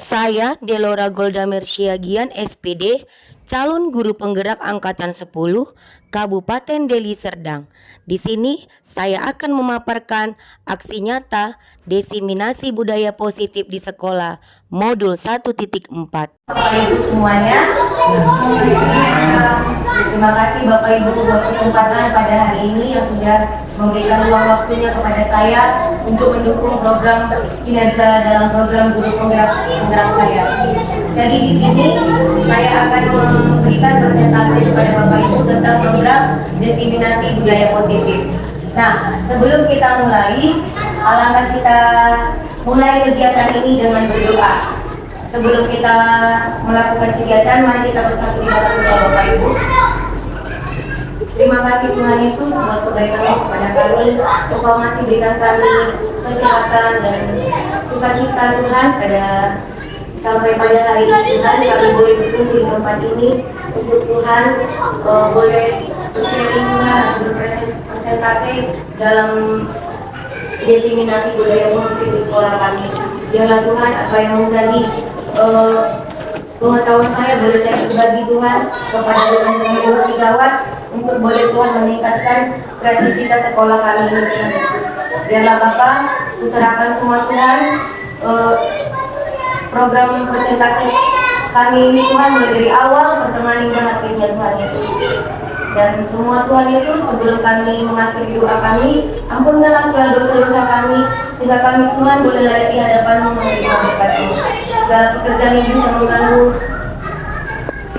Saya Delora Golda Mersiagian SPD, calon guru penggerak angkatan 10 Kabupaten Deli Serdang. Di sini saya akan memaparkan aksi nyata diseminasi budaya positif di sekolah modul 1.4. Bapak Ibu semuanya, terima kasih Bapak Ibu buat kesempatan pada hari ini yang sudah memberikan ruang waktunya kepada saya untuk mendukung program kinerja dalam program guru penggerak saya. Jadi di sini saya akan memberikan presentasi kepada Bapak Ibu tentang program diseminasi budaya positif. Nah, sebelum kita mulai, alangkah kita mulai kegiatan ini dengan berdoa. Sebelum kita melakukan kegiatan, mari kita bersatu di dalam doa Bapak Ibu. Terima kasih Tuhan Yesus buat kebaikan-Mu kepada kami. Engkau masih berikan kami kesehatan dan sukacita Tuhan sampai pada hari ini Tuhan kami boleh berkumpul di tempat ini untuk Tuhan boleh sharing Tuhan atau berpresentasi dalam diseminasi budaya positif di sekolah kami. Biarlah Tuhan apa yang menjadi pengetahuan saya boleh saya berbagi Tuhan kepada teman-teman yang sejawat untuk boleh Tuhan meningkatkan kreativitas sekolah kami ini Tuhan Yesus. Biarlah Bapak kuserahkan semua Tuhan program presentasi kami ini Tuhan mulai dari awal pertengahan hingga akhirnya Tuhan Yesus. Dan semua Tuhan Yesus sebelum kami mengakhiri doa kami, ampunkanlah segala dosa-dosa kami sehingga kami Tuhan boleh layak di hadapan-Mu menerima berkat-Mu. Segala pekerjaan yang bisa mengganggu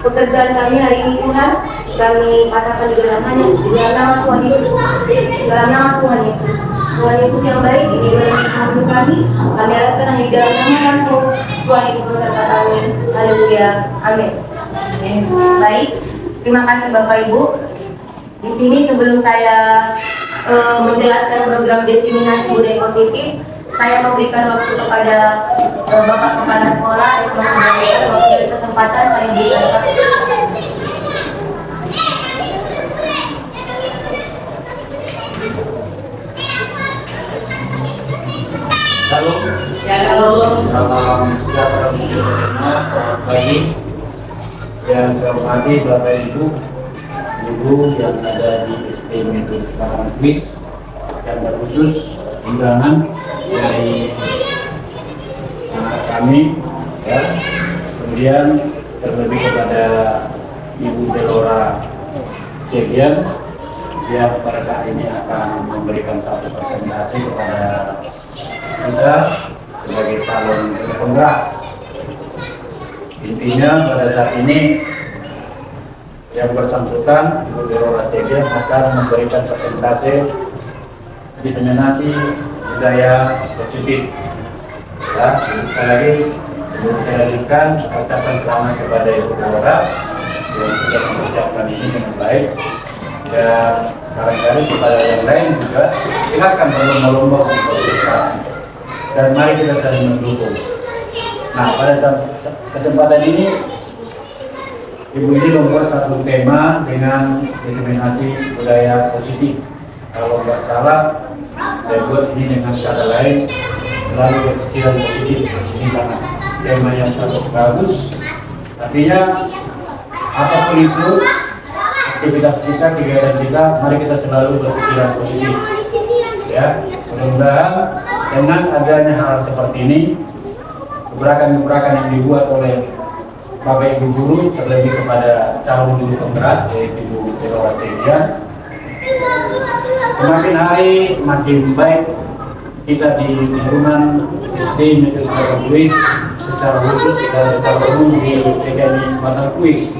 pekerjaan kami hari ini Tuhan, kami katakan di dalam nama Tuhan Yesus, di dalam nama Tuhan Yesus. Tuhan Yesus yang baik, ini dalam kami rasakan di dalam nama-Mu. Tuhan Yesus beserta kami. Haleluya. Amin. Baik, terima kasih Bapak Ibu. Di sini sebelum saya menjelaskan program diseminasi budaya positif, saya memberikan waktu kepada Bapak Kepala Sekolah SMA Semarang. Waktu kesempatan saya berikan. Shalom. Salam sejahtera untuk kita semua. Selamat pagi. Yang saya hormati Bapak Ibu, Ibu yang ada di SD Metro Semarang Quiz, yang terkhusus undangan dari anak kami, ya. Kemudian terlebih kepada Ibu Delora Mersiagian yang pada saat ini akan memberikan satu presentasi kepada kita sebagai calon penggerak. Intinya pada saat ini yang bersangkutan Ibu Delora Mersiagian akan memberikan presentasi diseminasi budaya positif. Ya, sekali lagi saya lanjutkan ucapkan selamat kepada Ibu Delora yang sudah mempersiapkan ini dengan baik. Dan barangkali kepada yang lain juga silakan berlomba-lomba untuk berprestasi. Dan mari kita saling mendukung. Nah, pada kesempatan ini Ibu ini membuat satu tema dengan diseminasi budaya positif. Kalau nggak salah, saya buat ini dengan kata lain, selalu berpikiran positif. Ini sangat tema yang sangat bagus. Artinya, apapun itu, aktivitas kita, kegiatan kita, mari kita selalu berpikiran positif. Ya, mudah-mudahan dengan adanya hal seperti ini, gebrakan-gebrakan yang dibuat oleh Bapak Ibu guru, terlebih kepada calon guru penggerak yaitu Ibu Delora Mersiagian, semakin hari semakin baik kita di lingkungan SD Metro Semarang Quiz secara khusus dan secara umum di TKI Semarang Quiz,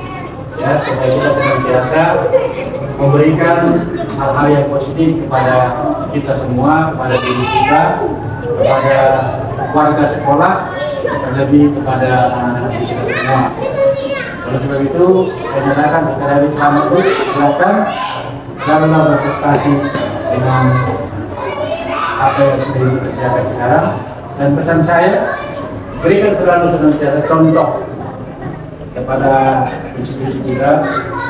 ya, supaya kita senantiasa memberikan hal-hal yang positif kepada kita semua, kepada diri kita, kepada warga sekolah, terlebih kepada anak-anak kita semua. Oleh sebab itu, saya nyatakan sekali lagi selamat datang dalam berprestasi dengan apa yang sudah dikerjakan sekarang. Dan pesan saya, berikan selalu senantiasa contoh kepada institusi kita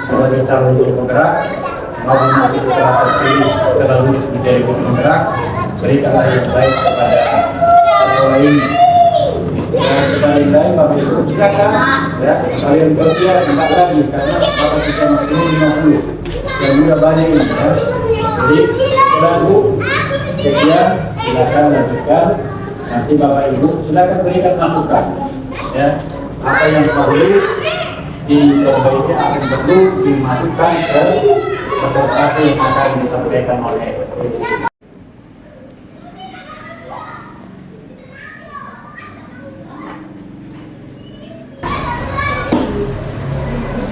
sebagai calon guru penggerak maupun nanti setelah terpilih setelah lulus menjadi guru penggerak, berikanlah yang baik kepada sekolah ini. sekali lagi Bapak Ibu silakan ya kalian bersiap tidak lagi karena Bapak bisa maksimum 50 yang udah banyak ini ya. Jadi selalu sekian silakan lanjutkan, nanti Bapak Ibu silakan berikan masukan ya apa yang perlu diperbaiki, apa yang perlu dimasukkan ke presentasi yang akan disampaikan oleh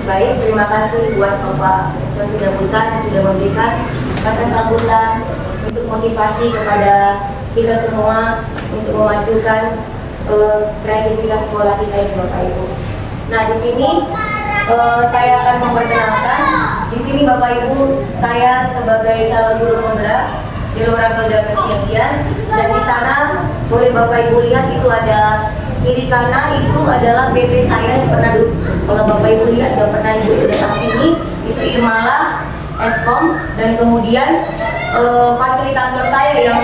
Baik, terima kasih buat Bapak Eslon Sidabutan yang sudah memberikan kata sambutan untuk motivasi kepada kita semua untuk memajukan kreativitas sekolah kita ini, Bapak Ibu. Nah, di sini saya akan memperkenalkan. Di sini Bapak Ibu, saya sebagai calon guru penggerak di Gelora Golda Mersyagian, dan di sana boleh Bapak Ibu lihat itu ada kiri kanan itu adalah BP saya yang pernah duduk. Kalau Bapak Ibu lihat yang pernah Ibu datang sini itu Irmala, Eskom, dan kemudian fasilitator saya yang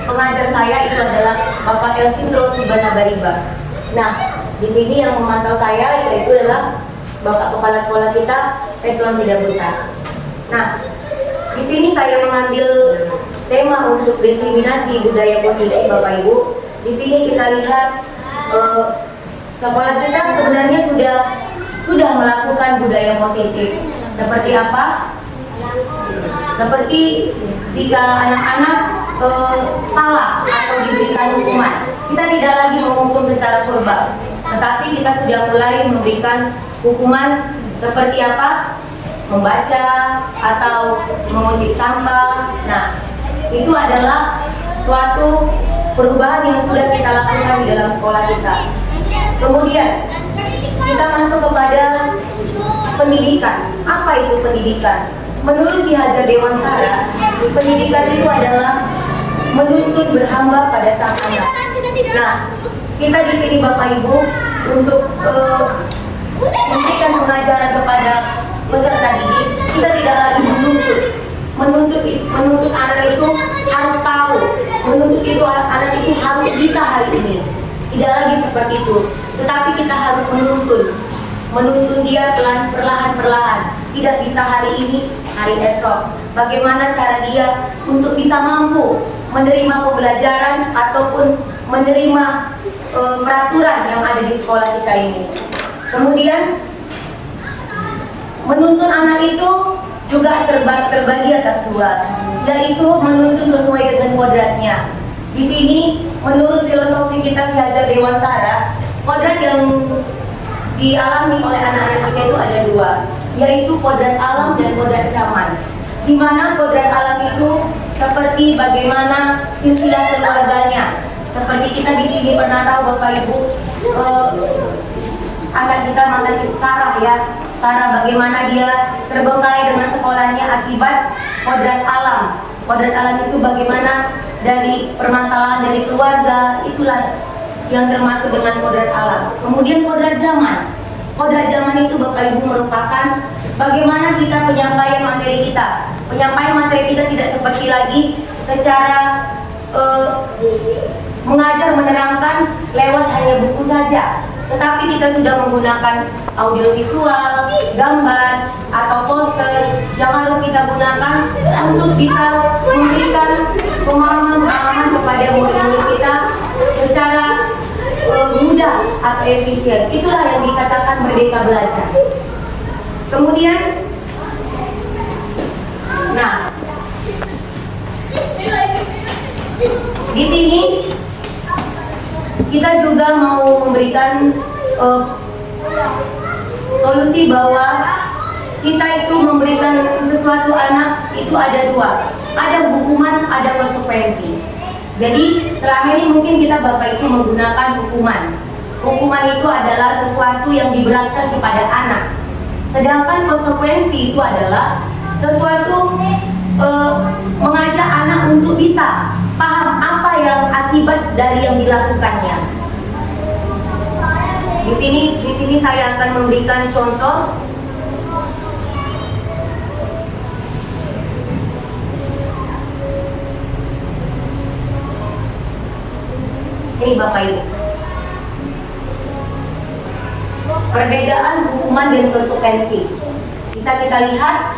pengajar saya itu adalah Bapak Elvindro Subhanabariba. Nah, di sini yang memantau saya yaitu adalah Bapak Kepala Sekolah kita, Eslon Sidabutan. Nah, di sini saya mengambil tema untuk diseminasi budaya positif, Bapak Ibu. Di sini kita lihat sekolah kita sebenarnya sudah melakukan budaya positif. Seperti apa? Seperti jika anak-anak salah atau diberikan hukuman, kita tidak lagi menghukum secara verbal, tetapi kita sudah mulai memberikan hukuman seperti apa? Membaca atau mengutip sampah. Nah, itu adalah suatu perubahan yang sudah kita lakukan di dalam sekolah kita. Kemudian kita masuk kepada pendidikan. Apa itu pendidikan? Menurut Ki Hajar Dewantara, pendidikan itu adalah menuntun berhamba pada sang anak. Nah, kita di sini Bapak Ibu untuk memberikan pengajaran kepada peserta didik, kita tidak lagi menuntut anak itu harus tahu, menuntut itu anak itu harus bisa hari ini. Tidak lagi seperti itu, tetapi kita harus menuntun dia perlahan-perlahan. Tidak bisa hari ini, hari esok. Bagaimana cara dia untuk bisa mampu menerima pembelajaran ataupun menerima peraturan yang ada di sekolah kita ini. Kemudian menuntun anak itu juga terbagi atas dua, yaitu menuntun sesuai dengan kodratnya. Di sini menurut filosofi kita Ki Hajar Dewantara, kodrat yang dialami oleh anak-anak kita itu ada dua, yaitu kodrat alam dan kodrat zaman. Di mana kodrat alam itu seperti bagaimana silsilah keluarganya. Seperti kita di sini pernah tahu Bapak Ibu, anak kita mantan Sarah ya. Sarah bagaimana dia terbengkalai dengan sekolahnya akibat kodrat alam. Kodrat alam itu bagaimana dari permasalahan dari keluarga, itulah yang termasuk dengan kodrat alam. Kemudian kodrat zaman. Kodrat zaman itu Bapak Ibu merupakan bagaimana kita penyampaian materi kita. Penyampaian materi kita tidak seperti lagi secara mengajar menerangkan lewat hanya buku saja, tetapi kita sudah menggunakan audio visual, gambar, atau poster yang harus kita gunakan untuk bisa memberikan pemahaman-pemahaman kepada murid-murid kita secara mudah atau efisien. Itulah yang dikatakan merdeka belajar. Kemudian, nah, di sini kita juga mau memberikan solusi bahwa kita itu memberikan sesuatu anak itu ada dua, ada hukuman, ada konsekuensi. Jadi selama ini mungkin kita Bapak itu menggunakan hukuman. Hukuman itu adalah sesuatu yang diberatkan kepada anak. Sedangkan konsekuensi itu adalah sesuatu mengajak anak untuk bisa paham apa yang akibat dari yang dilakukannya. Di sini saya akan memberikan contoh. Ini Bapak Ibu. perbedaan hukuman dan konsekuensi. Bisa kita lihat,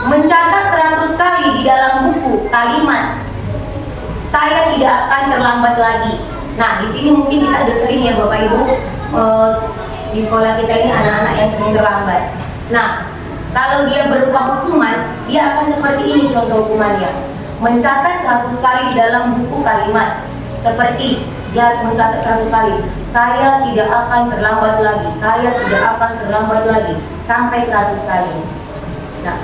mencatat 100 kali di dalam buku kalimat saya tidak akan terlambat lagi. Nah, di sini mungkin kita udah sering ya Bapak Ibu, di sekolah kita ini anak-anak yang sering terlambat. Nah, kalau dia berupa hukuman, dia akan seperti ini contoh hukumannya. Mencatat 100 kali di dalam buku kalimat. Seperti dia harus mencatat 100 kali. Saya tidak akan terlambat lagi. Saya tidak akan terlambat lagi. Sampai 100 kali. Nah,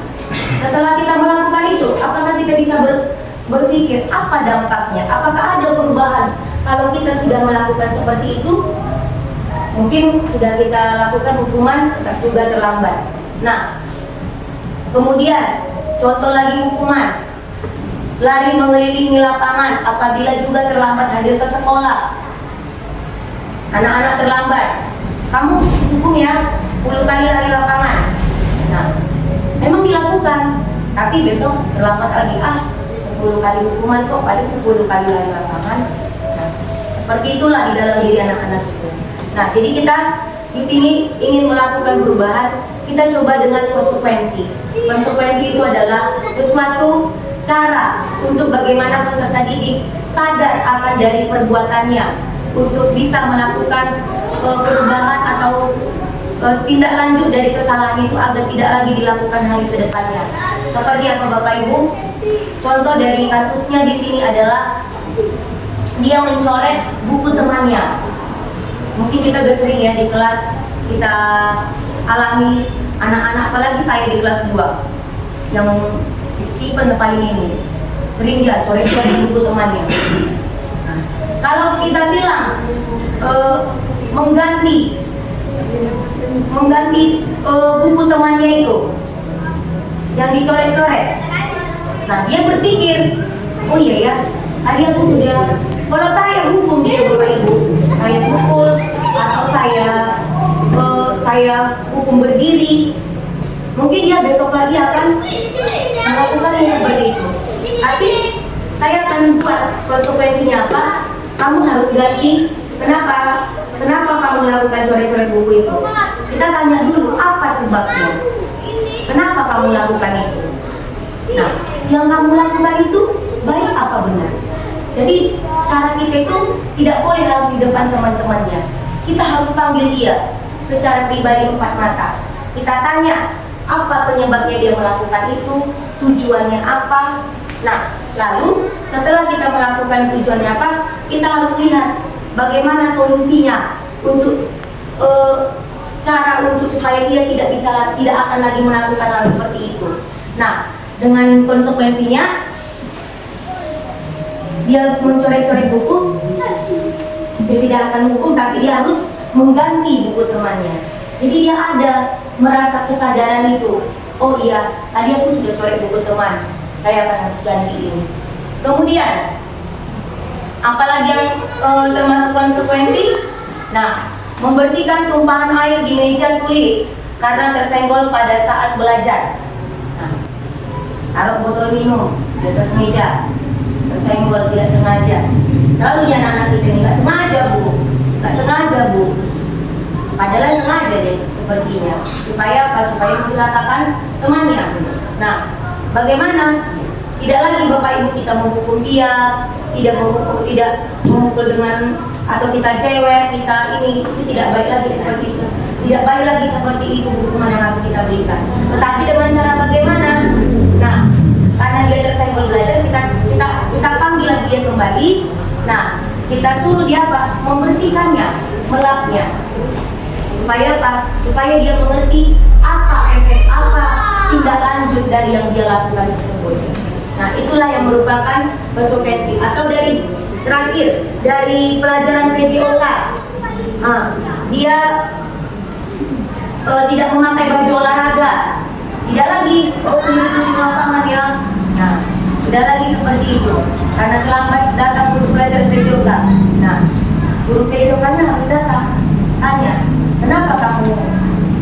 setelah kita melakukan itu, apakah kita bisa berpikir apa dampaknya? Apakah ada perubahan kalau kita sudah melakukan seperti itu? Mungkin sudah kita lakukan hukuman, tetap juga terlambat. Nah, kemudian contoh lagi hukuman, lari mengelilingi lapangan apabila juga terlambat hadir ke sekolah. Anak-anak terlambat, kamu hukum ya 10 kali lari lapangan. Nah, memang dilakukan, tapi besok terlambat lagi, 10 kali hukuman kok, paling 10 kali lari lapangan. Nah, seperti itulah di dalam diri anak-anak itu. Nah, jadi kita di sini ingin melakukan perubahan, kita coba dengan konsekuensi. Konsekuensi itu adalah sesuatu cara untuk bagaimana peserta didik sadar akan dari perbuatannya untuk bisa melakukan perubahan atau tindak lanjut dari kesalahan itu agar tidak lagi dilakukan hari ke depannya. Seperti apa Bapak Ibu? Contoh dari kasusnya di sini adalah dia mencoret buku temannya. Mungkin kita udah sering ya di kelas kita alami anak-anak, apalagi saya di kelas 2 yang Stephen paling ini sering dia coret-coret buku temannya. Nah, kalau kita bilang mengganti buku temannya itu yang dicoret-coret, nah dia berpikir, oh iya ya, tadi aku sudah, kalau saya hukum dia Bapak Ibu, saya pukul atau saya hukum berdiri, mungkin dia besok lagi akan melakukan yang seperti itu. Tapi saya akan buat konsekuensinya apa? Kamu harus ganti. Kenapa? Kenapa kamu melakukan coret-coret buku itu? Kita tanya dulu apa sebabnya. Kenapa kamu lakukan itu? Nah, yang kamu lakukan itu baik apa benar? Jadi cara kita itu tidak boleh harus di depan teman-temannya. Kita harus panggil dia secara pribadi 4 mata. Kita tanya apa penyebabnya dia melakukan itu, tujuannya apa. Nah, lalu setelah kita melakukan tujuannya apa, kita harus lihat bagaimana solusinya untuk cara untuk supaya dia tidak akan lagi melakukan hal seperti itu. Nah, dengan konsekuensinya dia mencoret-coret buku, dia tidak akan hukum, tapi dia harus mengganti buku temannya. Jadi dia ada merasa kesadaran itu. Oh iya, tadi aku sudah coret buku teman, saya akan harus ganti ini. Kemudian, apalagi yang termasuk konsekuensi? Nah, membersihkan tumpahan air di meja tulis karena tersenggol pada saat belajar. Nah, taruh botol minum di atas meja, tersenggol tidak sengaja. Selalu ya anak-anak kita ini nggak sengaja Bu, nggak sengaja Bu. Padahal sengaja deh sepertinya, supaya apa? Supaya mencelakakan temannya. Nah, bagaimana? Tidak lagi Bapak Ibu kita menghukum dia, tidak memukul dengan atau kita cewek, kita ini, itu tidak baik lagi seperti itu. Tidak baik lagi seperti itu hukuman yang harus kita berikan. Tetapi dengan cara bagaimana? Nah, karena dia tersenggol belajar, kita panggil lagi dia kembali. Nah, kita suruh dia apa? Membersihkannya, melapnya. Supaya apa? Supaya dia mengerti apa efek, apa tindak lanjut dari yang dia lakukan tersebut. Nah, itulah yang merupakan konsekuensi. Atau dari terakhir, dari pelajaran PJOK, dia tidak memakai baju olahraga, tidak lagi keliling lapangan ya. Nah, tidak lagi seperti itu karena terlambat datang untuk pelajaran PJOK. Nah, guru PJOK-nya harus datang, tanya, kenapa kamu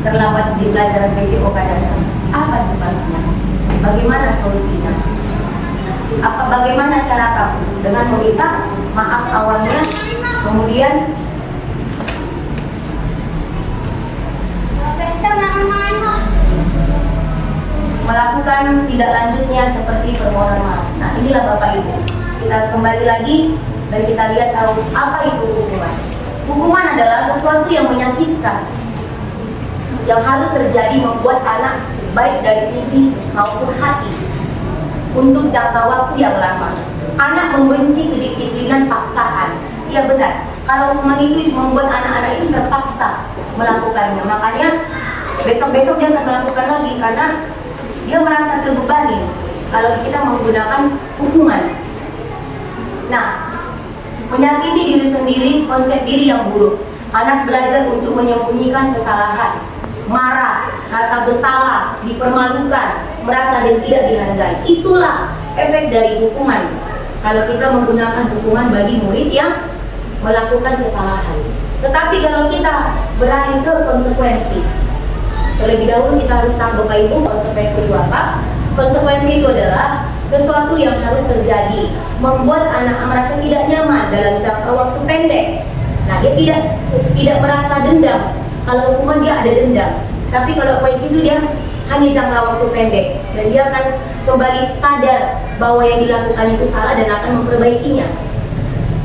terlambat di pelajaran PJOK datang? Apa sebabnya? Bagaimana solusinya? Bagaimana cara kamu? Dengan meminta maaf awalnya, kemudian tindak lanjutnya seperti permohonan maaf. Nah, inilah Bapak Ibu. Kita kembali lagi dan kita lihat tahu apa itu hukuman. Hukuman adalah sesuatu yang menyakitkan, yang harus terjadi membuat anak baik dari fisik maupun hati untuk jangka waktu yang lama. Anak membenci kedisiplinan paksaan. Ya benar, kalau hukuman itu membuat anak-anak itu terpaksa melakukannya. Makanya besok-besok dia akan melakukan lagi karena dia merasa terbebani kalau kita menggunakan hukuman. Nah, menyakiti diri sendiri, konsep diri yang buruk. Anak belajar untuk menyembunyikan kesalahan, marah, rasa bersalah, dipermalukan, merasa dan tidak dihargai. Itulah efek dari hukuman. Kalau kita menggunakan hukuman bagi murid yang melakukan kesalahan. Tetapi kalau kita beralih ke konsekuensi, terlebih dahulu kita harus tahu Bapak Ibu konsekuensi itu apa? Konsekuensi itu adalah sesuatu yang harus terjadi, membuat anak merasa tidak nyaman dalam jangka waktu pendek. Nah, dia tidak merasa dendam. Kalau hukuman dia ada dendam, tapi kalau konsekuensi itu dia hanya jangka waktu pendek dan dia akan kembali sadar bahwa yang dilakukan itu salah dan akan memperbaikinya.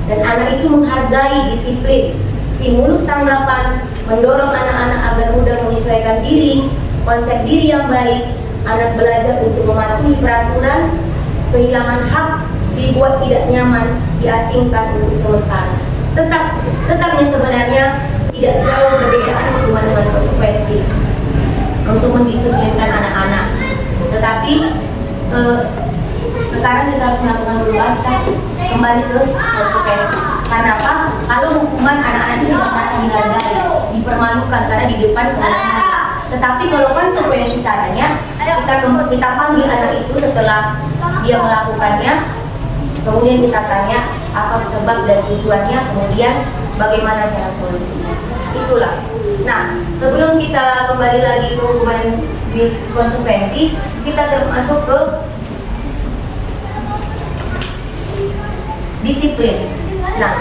Dan anak itu menghargai disiplin, stimulus tanggapan, mendorong anak-anak agar mudah menyesuaikan diri, konsep diri yang baik. Anak belajar untuk mematuhi peraturan, kehilangan hak, dibuat tidak nyaman, diasingkan untuk sementara. Tetapnya sebenarnya tidak jauh perbedaan hukuman dengan konsekuensi untuk mendisiplinkan anak-anak. Tetapi sekarang kita harus melakukan perubahan, kembali ke konsekuensi. Karena apa? Kalau hukuman anak-anak itu tidak merasa dihargai, dipermalukan karena di depan kemudian. Tetapi kalau konsekuensi caranya, kita panggil anak itu setelah dia melakukannya, kemudian kita tanya apa sebab dan tujuannya, kemudian bagaimana cara solusinya. Itulah. Nah, sebelum kita kembali lagi ke hukuman di konsekuensi, kita termasuk ke disiplin. Nah,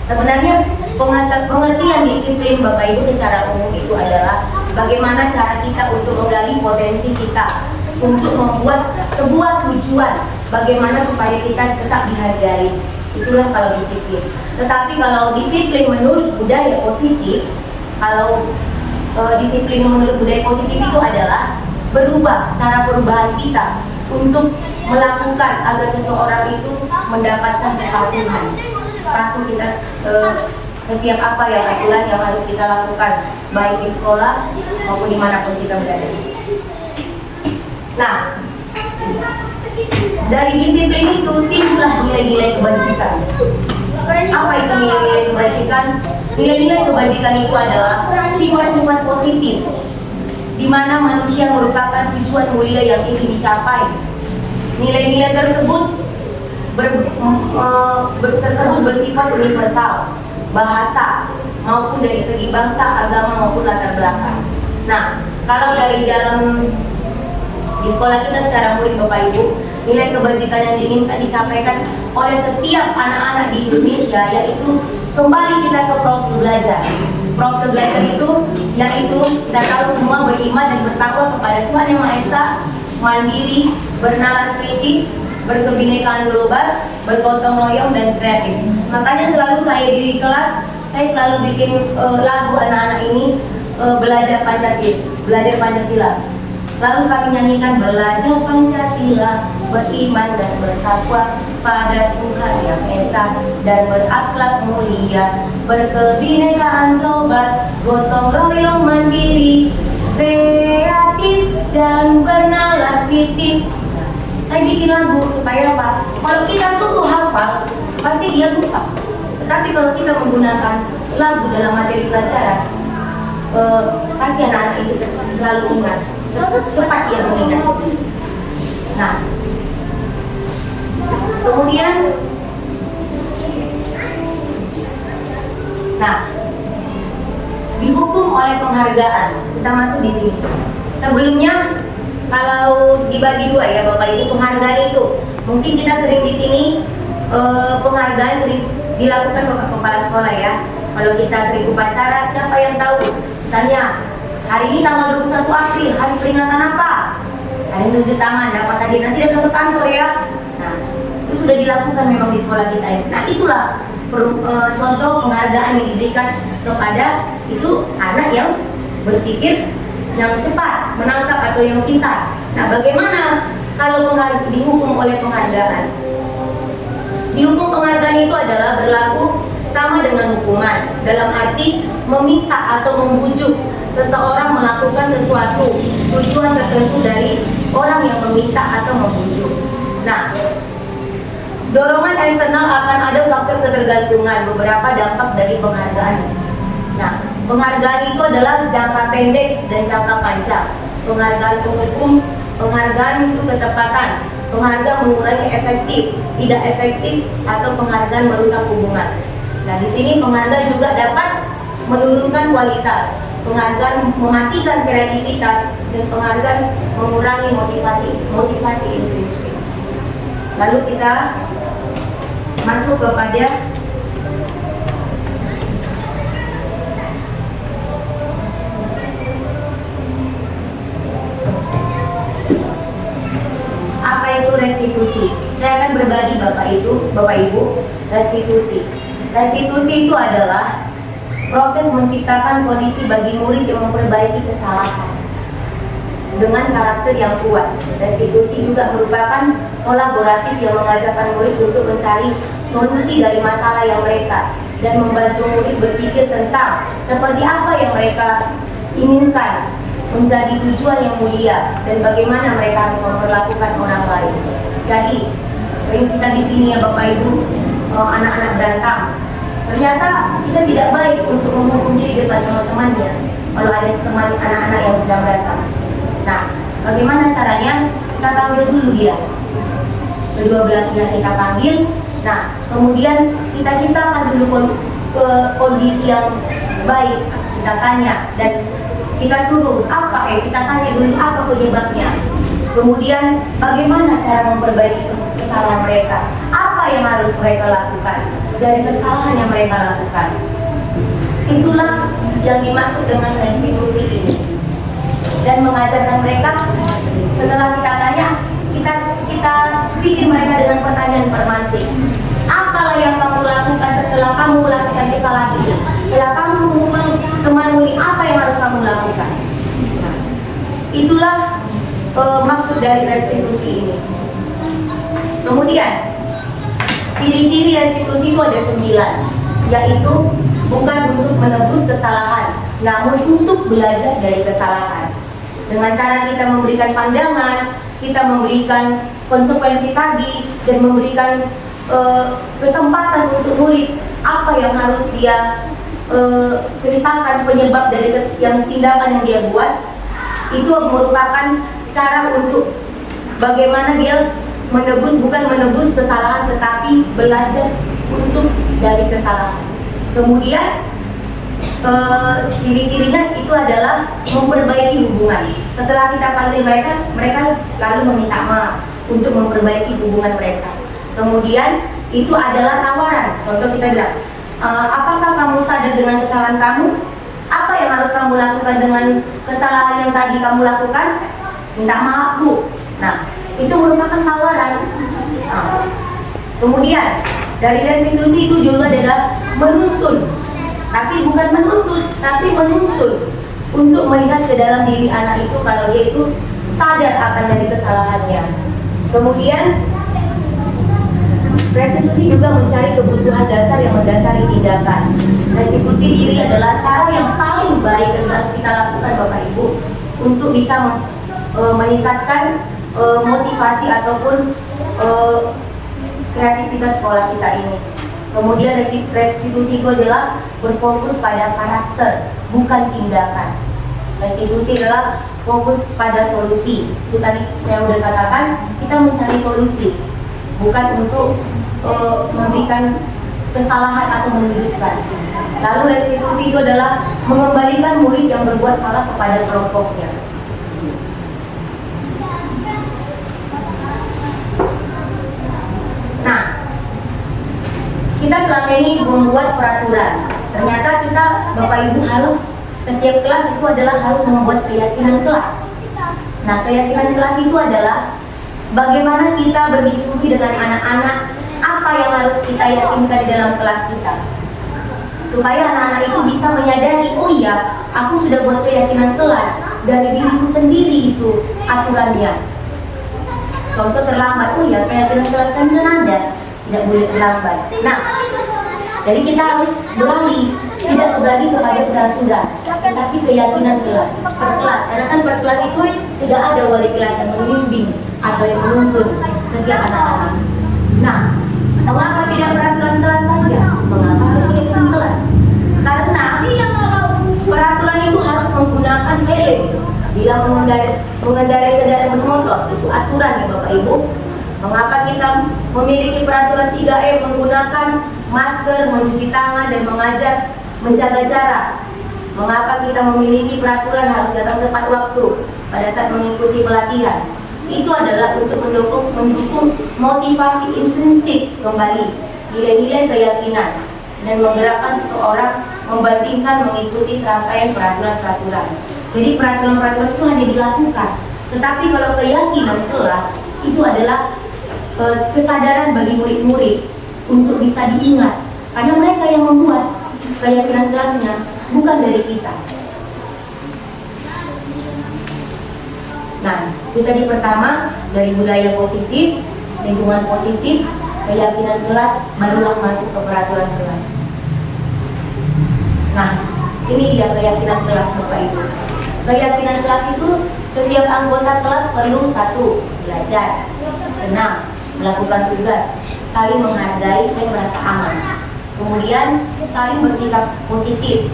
sebenarnya pengertian disiplin Bapak Ibu secara umum itu adalah bagaimana cara kita untuk menggali potensi kita, untuk membuat sebuah tujuan, bagaimana supaya kita tetap dihargai. Itulah kalau disiplin. Tetapi kalau disiplin menurut budaya positif, kalau disiplin menurut budaya positif itu adalah berubah, cara perubahan kita untuk melakukan agar seseorang itu mendapatkan kepatuhan. Patuh kita setiap apa yang aturan yang harus kita lakukan, baik di sekolah maupun dimanapun kita berada. Nah, dari disiplin itu timbullah nilai-nilai kebajikan. Apa itu nilai-nilai kebajikan? Nilai-nilai kebajikan itu adalah sifat-sifat positif di mana manusia merupakan tujuan mulia yang ingin dicapai. Nilai-nilai tersebut bersifat universal, bahasa maupun dari segi bangsa, agama maupun latar belakang. Nah, kalau dari dalam di sekolah kita secara murid Bapak Ibu, nilai kebajikan yang diinginkan dicapaikan oleh setiap anak-anak di Indonesia yaitu kembali kita ke profil belajar. Profil belajar itu yaitu kita tahu semua beriman dan bertakwa kepada Tuhan Yang Maha Esa, mandiri, bernalar kritis, berkebinekaan global, bergotong royong dan kreatif. Makanya selalu saya di kelas, saya selalu bikin lagu anak-anak ini belajar Pancasila. Selalu kami nyanyikan belajar Pancasila, beriman dan bertakwa pada Tuhan Yang Esa dan berakhlak mulia, berkebinekaan global, gotong royong mandiri, kreatif dan bernalar kritis. Saya bikin lagu supaya apa? Kalau kita sungguh hafal, pasti dia lupa. Tetapi kalau kita menggunakan lagu dalam materi pelajaran, pasti anak-anak itu selalu ingat, cepat dia mengingat. Nah, kemudian, dihukum oleh penghargaan. Kita masuk di sini. Sebelumnya, kalau dibagi dua ya Bapak Ibu, penghargaan itu mungkin kita sering di sini penghargaan sering dilakukan Bapak Kepala Sekolah ya. Kalau kita sering upacara, siapa yang tahu? Misalnya hari ini tanggal 21 April, hari peringatan apa? ada yang tunjuk tangan, dapat tadi nanti datang ke kantor ya. Nah, itu sudah dilakukan memang di sekolah kita ini. Nah, itulah contoh penghargaan yang diberikan kepada itu anak yang berpikir yang cepat, menangkap atau yang pintar. Nah, bagaimana kalau dihukum oleh penghargaan? Dihukum penghargaan itu adalah berlaku sama dengan hukuman, dalam arti meminta atau membujuk seseorang melakukan sesuatu tujuan tertentu dari orang yang meminta atau membujuk. Nah, dorongan eksternal akan ada faktor ketergantungan, beberapa dampak dari penghargaan. Nah, penghargaan itu adalah jangka pendek dan jangka panjang. Penghargaan penghukum, penghargaan itu ketepatan, penghargaan mengurangi efektif, tidak efektif, atau penghargaan merusak hubungan. Nah, di sini penghargaan juga dapat menurunkan kualitas, penghargaan mematikan kreativitas, dan penghargaan mengurangi motivasi intrinsik. Lalu kita masuk kepada apa itu restitusi. Saya akan berbagi Bapak Ibu, restitusi. Restitusi itu adalah proses menciptakan kondisi bagi murid yang memperbaiki kesalahan dengan karakter yang kuat. Restitusi juga merupakan kolaboratif yang mengajarkan murid untuk mencari solusi dari masalah yang mereka dan membantu murid berpikir tentang seperti apa yang mereka inginkan menjadi tujuan yang mulia dan bagaimana mereka harus memperlakukan orang lain. Jadi sering kita di sini ya Bapak Ibu, anak-anak berantem. Ternyata kita tidak baik untuk menghukum diri depan teman-temannya kalau ada teman anak-anak yang sedang berantem. Nah, bagaimana caranya? Kita panggil dulu dia. Kedua belah pihak kita panggil. Nah, kemudian kita ciptakan dulu kondisi yang baik. Kita tanya dan kita suruh kita tanya dulu apa penyebabnya. Kemudian bagaimana cara memperbaiki kesalahan mereka? Apa yang harus mereka lakukan dari kesalahan yang mereka lakukan? Itulah yang dimaksud dengan restitusi ini. Dan mengajarkan mereka, setelah kita tanya, kita bikin mereka dengan pertanyaan permantik. Apalah yang kamu lakukan setelah kamu melakukan kesalahan ini? Setelah kamu menghukum temanmu ini, apa yang harus kamu lakukan? Nah, itulah maksud dari restitusi ini. Kemudian ciri-ciri restitusi itu ada 9, yaitu bukan untuk menebus kesalahan, namun untuk belajar dari kesalahan. Dengan cara kita memberikan pandangan, kita memberikan konsekuensi tadi, dan memberikan kesempatan untuk murid apa yang harus dia ceritakan penyebab dari tindakan yang dia buat. Itu merupakan cara untuk bagaimana dia bukan menebus kesalahan, tetapi belajar untuk dari kesalahan. Kemudian ciri-cirinya itu adalah memperbaiki hubungan. Setelah kita panggil mereka lalu meminta maaf untuk memperbaiki hubungan mereka. Kemudian itu adalah tawaran. Contoh kita bilang, apakah kamu sadar dengan kesalahan kamu? Apa yang harus kamu lakukan dengan kesalahan yang tadi kamu lakukan? Minta maaf, Bu. Nah, itu merupakan tawaran. Nah, kemudian dari restitusi itu juga adalah menuntun. Tapi bukan menuntut, tapi menuntun untuk melihat ke dalam diri anak itu kalau dia itu sadar akan dari kesalahannya. Kemudian restitusi juga mencari kebutuhan dasar yang mendasari tindakan. Restitusi diri adalah cara yang paling baik yang harus kita lakukan Bapak Ibu untuk bisa meningkatkan motivasi ataupun kreativitas sekolah kita ini. Kemudian restitusi itu adalah berfokus pada karakter, bukan tindakan. Restitusi adalah fokus pada solusi. Itu tadi saya sudah katakan, kita mencari solusi, bukan untuk memberikan kesalahan atau menunjukkan. Lalu restitusi itu adalah mengembalikan murid yang berbuat salah kepada kelompoknya. Nah, kita selama ini membuat peraturan. Ternyata kita, Bapak Ibu, harus setiap kelas itu adalah harus membuat keyakinan kelas. Nah, keyakinan kelas itu adalah bagaimana kita berdiskusi dengan anak-anak, apa yang harus kita yakinkan di dalam kelas kita, supaya anak-anak itu bisa menyadari, oh iya, aku sudah buat keyakinan kelas dari diriku sendiri itu aturannya. Contoh terlambat, oh iya, keyakinan kelas kan ada, tidak boleh terlambat. Nah, jadi kita harus beralih, tidak beralih kepada peraturan, tetapi keyakinan kelas, per kelas. Karena kan per kelas itu sudah ada wali kelas yang membimbing atau yang menuntun setiap anak-anak. Nah, mengapa tidak peraturan kelas saja? Mengapa harus keyakinan kelas? Karena peraturan itu harus menggunakan helm bila mengendarai kendaraan bermotor, itu aturan ya Bapak Ibu. Mengapa kita memiliki peraturan 3M menggunakan masker, mencuci tangan, dan menjaga jarak? Mengapa kita memiliki peraturan harus datang tepat waktu pada saat mengikuti pelatihan? Itu adalah untuk mendukung motivasi intrinsik kembali, nilai-nilai keyakinan, dan menggerakkan seseorang membandingkan mengikuti serangkaian peraturan-peraturan. Jadi peraturan-peraturan itu hanya dilakukan, tetapi kalau keyakinan kelas itu adalah kesadaran bagi murid-murid untuk bisa diingat, karena mereka yang membuat keyakinan kelasnya, bukan dari kita. Nah, itu tadi pertama, dari budaya positif, lingkungan positif, keyakinan kelas, barulah masuk ke peraturan kelas. Nah, ini dia keyakinan kelas Bapak Ibu. Keyakinan kelas itu setiap anggota kelas perlu: 1. Belajar, senang, melakukan tugas, saling menghargai dan merasa aman. Kemudian saling bersikap positif,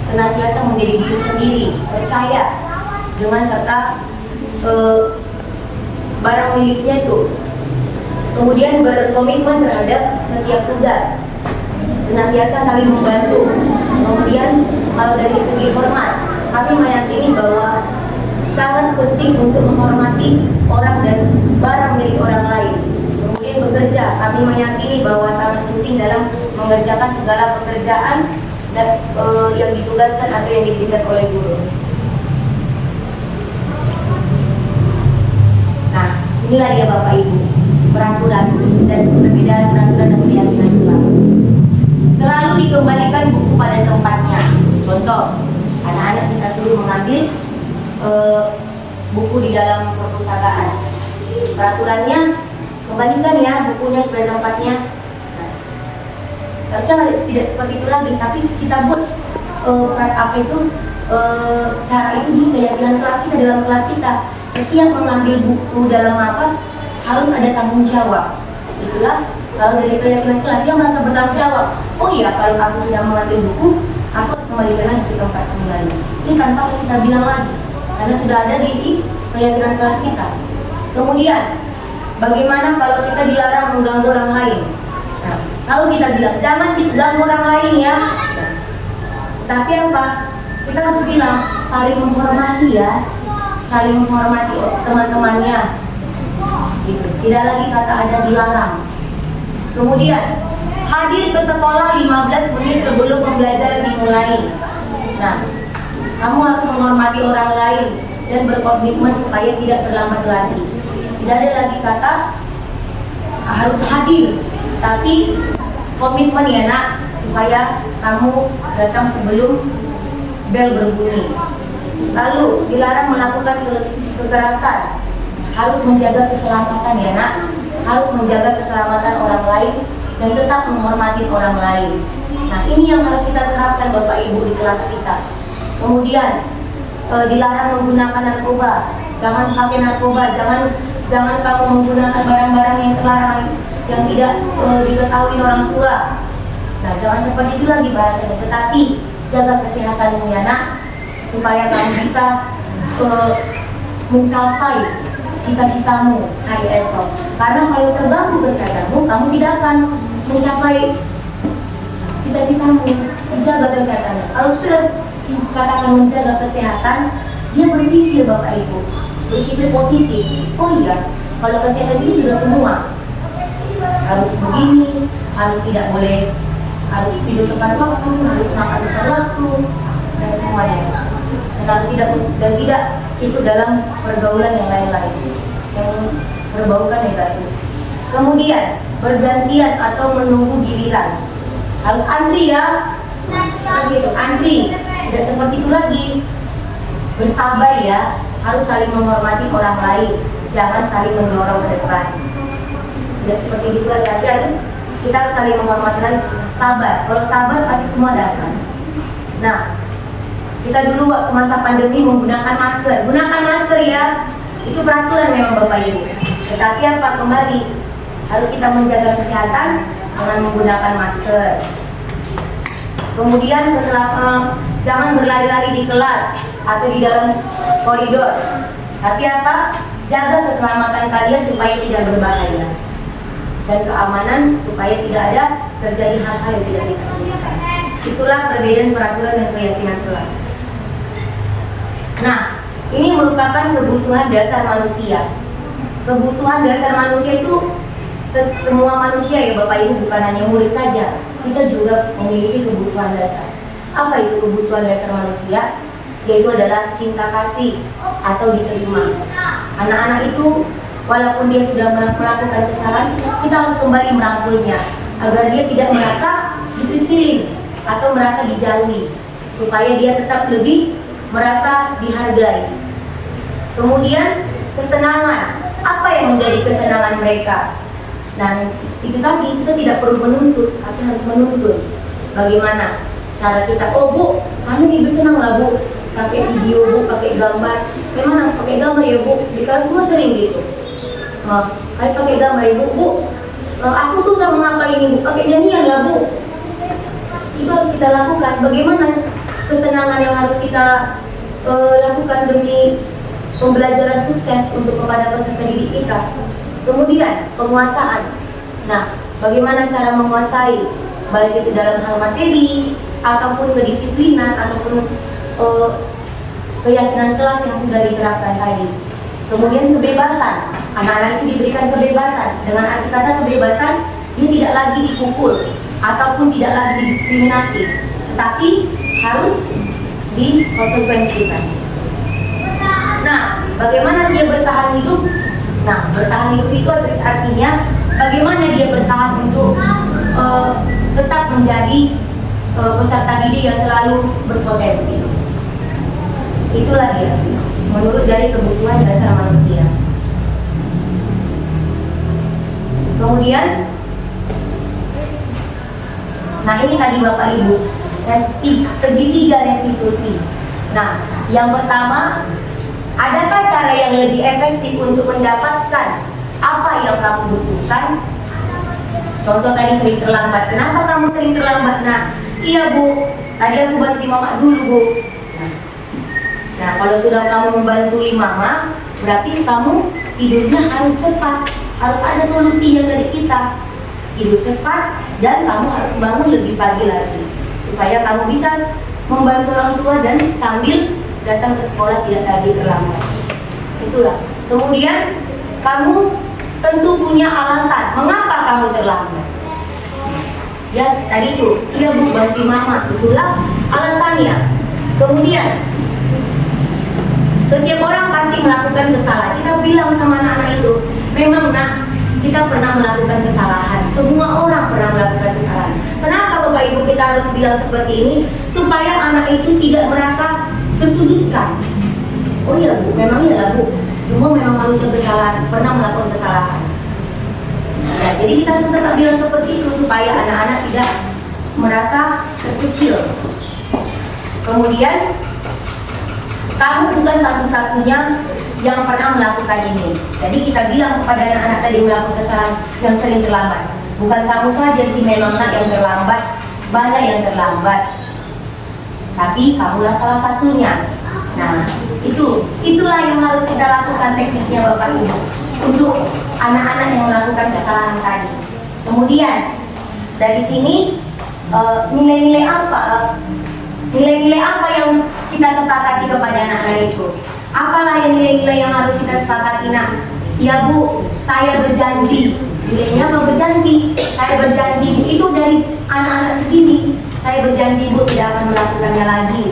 senantiasa menjadi diri sendiri, percaya dengan serta barang miliknya itu. Kemudian berkomitmen terhadap setiap tugas, senantiasa saling membantu. Kemudian kalau dari segi hormat, kami meyakini bahwa sangat penting untuk menghormati orang dan barang milik orang lain. Kemudian bekerja, kami meyakini bahwa sangat penting dalam mengerjakan segala pekerjaan dan yang ditugaskan atau yang diberikan oleh guru. Nah, inilah dia Bapak Ibu, peraturan dan perbedaan peraturan dan keyakinan kelas. Selalu dikembalikan buku pada tempatnya. Contoh, anak-anak kita suruh mengambil buku di dalam perpustakaan. Peraturannya, kembalikan ya bukunya pada tempatnya. Nah, seharusnya tidak seperti itu lagi, tapi kita buat cara itu di keyakinan kelas kita, dalam kelas kita. Setiap mengambil buku dalam harus ada tanggung jawab. Itulah kalau dari keyakinan kelas, dia merasa bertanggung jawab. Oh iya, kalau aku sudah mengambil buku, aku harus kembalikan lagi ke tempat semulanya. Ini tanpa kita bilang lagi, karena sudah ada di keyakinan kelas kita. Kemudian, bagaimana kalau kita dilarang mengganggu orang lain? Nah, kalau kita bilang jangan diganggu orang lain ya, tapi apa? Kita harus bilang saling menghormati ya, saling menghormati teman-temannya. Gitu. Tidak lagi kata ada dilarang. Kemudian hadir ke sekolah 15 menit sebelum pembelajaran dimulai. Nah, kamu harus menghormati orang lain dan berkomitmen supaya tidak terlambat lagi. Tidak ada lagi kata harus hadir, tapi komitmen ya nak, supaya kamu datang sebelum bel berbunyi. Lalu dilarang melakukan kekerasan, harus menjaga keselamatan ya nak, harus menjaga keselamatan orang lain dan tetap menghormati orang lain. Nah, ini yang harus kita terapkan Bapak Ibu di kelas kita. Kemudian dilarang menggunakan narkoba, jangan pakai narkoba, jangan kamu menggunakan barang-barang yang terlarang yang tidak diketahui orang tua. Nah, jangan seperti itu lagi bahasanya, tetapi jaga kesehatanmu ya nak, supaya kamu bisa mencapai cita-citamu hari esok. Karena kalau terganggu kesehatanmu, kamu tidak akan mencapai cita-citamu. Jaga kesehatanmu. Kalau sudah dikatakan menjaga kesehatan, dia berpikir Bapak Ibu, berpikir positif. Oh iya, kalau kesehatan itu sudah semua. Harus begini, harus tidak boleh, harus tidur tepat waktu, harus makan tepat waktu, dan semuanya. Dan dan tidak ikut dalam pergaulan yang lain-lain yang berbaukan negatif. Kemudian bergantian atau menunggu giliran, harus antri ya, antri, tidak seperti itu lagi. Bersabar ya, harus saling menghormati orang lain, jangan saling mendorong ke depan. Tidak seperti itu lagi, kita harus saling menghormati lagi. Sabar, kalau sabar pasti semua datang. Nah, kita dulu waktu masa pandemi menggunakan masker, gunakan masker ya, itu peraturan memang Bapak Ibu. Tetapi apa, kembali harus kita menjaga kesehatan dengan menggunakan masker. Kemudian jangan berlari-lari di kelas atau di dalam koridor. Tapi apa, jaga keselamatan kalian supaya tidak berbahaya dan keamanan supaya tidak ada terjadi hal-hal yang tidak kita inginkan. Itulah perbedaan peraturan dan keyakinan kelas. Nah, ini merupakan kebutuhan dasar manusia. Kebutuhan dasar manusia itu semua manusia ya Bapak Ibu, bukan hanya murid saja. Kita juga memiliki kebutuhan dasar. Apa itu kebutuhan dasar manusia? Yaitu adalah cinta kasih atau diterima. Anak-anak itu walaupun dia sudah melakukan kesalahan, kita harus kembali merangkulnya agar dia tidak merasa dikecilin atau merasa dijauhi, supaya dia tetap lebih merasa dihargai. Kemudian kesenangan, apa yang menjadi kesenangan mereka? Dan itu tadi, kita tidak perlu menuntut, tapi harus menuntut. Bagaimana cara kita? Oh Bu, kami ibu senang lah Bu, pakai video Bu, pakai gambar. Memang pakai gambar ya Bu, di kelas cuma sering gitu. Kali pakai gambar ya Bu, aku susah menghafal ini Bu, pakai nyanyian lah Bu. Itu harus kita lakukan. Bagaimana kesenangan yang harus kita lakukan demi pembelajaran sukses untuk kepada peserta didik kita. Kemudian penguasaan. Nah, bagaimana cara menguasai, baik itu dalam hal materi ataupun kedisiplinan ataupun keyakinan kelas yang sudah diterapkan tadi. Kemudian kebebasan. Anak-anak itu diberikan kebebasan. Dengan arti kata kebebasan, dia tidak lagi dipukul ataupun tidak lagi didiskriminasi, tetapi harus dikonsekuensikan. Nah, bagaimana dia bertahan hidup? Nah, bertahan hidup itu artinya bagaimana dia bertahan untuk tetap menjadi peserta didik yang selalu berpotensi. Itulah dia, menurut dari kebutuhan dasar manusia. Kemudian, nah ini tadi Bapak Ibu, segitiga restitusi. Nah, yang pertama, adakah cara yang lebih efektif untuk mendapatkan apa yang kamu butuhkan? Contoh tadi sering terlambat. Kenapa kamu sering terlambat? Nah, iya Bu, tadi aku bantu Mama dulu Bu. Nah, kalau sudah kamu membantu Mama, berarti kamu tidurnya harus cepat. Harus ada solusinya dari kita. Tidur cepat dan kamu harus bangun lebih pagi lagi, supaya kamu bisa membantu orang tua dan sambil datang ke sekolah tidak lagi terlambat. Itulah. Kemudian kamu tentu punya alasan mengapa kamu terlambat. Ya tadi itu, iya Bu bantu Mama, itulah alasannya. Kemudian setiap orang pasti melakukan kesalahan. Kita bilang sama anak-anak itu, memang Nak, kita pernah melakukan kesalahan. Semua orang pernah melakukan kesalahan. Kenapa Bapak Ibu kita harus bilang seperti ini? Supaya anak itu tidak merasa tersudutkan. Oh iya Bu, memang iya Bu, semua memang manusia kesalahan, pernah melakukan kesalahan. Nah, jadi kita harus tetap bilang seperti itu supaya anak-anak tidak merasa terkecil. Kemudian kamu bukan satu-satunya yang pernah melakukan ini. Jadi kita bilang kepada anak-anak tadi melakukan kesalahan yang sering terlambat. Bukan kamu saja sih memang Nak yang terlambat, banyak yang terlambat. Tapi kamulah salah satunya. Nah, itulah yang harus kita lakukan tekniknya Bapak Ibu untuk anak-anak yang melakukan kesalahan tadi. Kemudian dari sini nilai-nilai apa yang kita sepakati kepada anak-anak itu? Apalah yang nilai-nilai yang harus kita sepakati Nak? Ya Bu, saya berjanji. Nilainya apa berjanji? Saya berjanji. Itu dari anak-anak segini. Saya berjanji Bu tidak akan melakukannya lagi.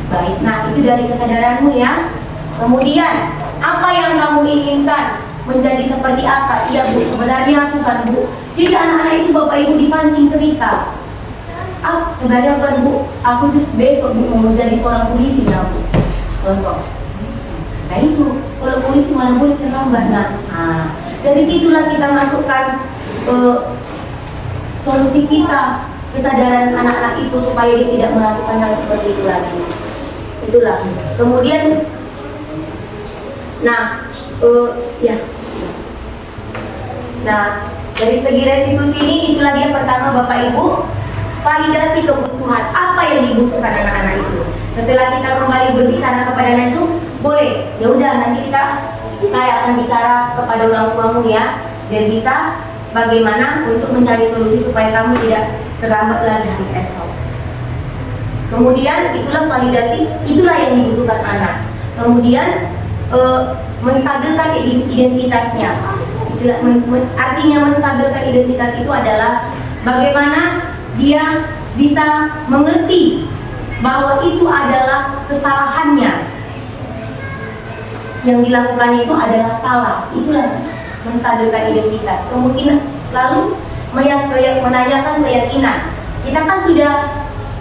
Baik, nah itu itu dari kesadaranmu ya. Kemudian, apa yang kamu inginkan menjadi seperti apa? Iya Bu, sebenarnya aku kan Bu. Jadi anak-anak itu Bapak Ibu dipancing cerita. Sebenarnya kan Bu, aku tuh besok Bu mau menjadi seorang polisi ya Bu. Contoh. Nah itu, kalau polisi mana boleh terlambat. Nah, dari situlah kita masukkan solusi kita, kesadaran anak-anak itu supaya dia tidak melakukan hal seperti itu lagi. Itulah. Kemudian, ya. Nah, dari segi restitusi ini, itulah dia pertama Bapak Ibu, validasi kebutuhan apa yang dibutuhkan anak-anak itu. Setelah kita kembali berbicara kepada anak itu, boleh, ya udah nanti saya akan bicara kepada orang tuamu ya, dan bisa bagaimana untuk mencari solusi supaya kamu tidak terlambat lagi hari esok. Kemudian itulah validasi, itulah yang dibutuhkan anak. Kemudian menstabilkan identitasnya. Artinya menstabilkan identitas itu adalah bagaimana dia bisa mengerti bahwa itu adalah kesalahannya, yang dilakukannya itu adalah salah. Itulah menstabilkan identitas. Kemungkinan lalu menanyakan keyakinan. Kita kan sudah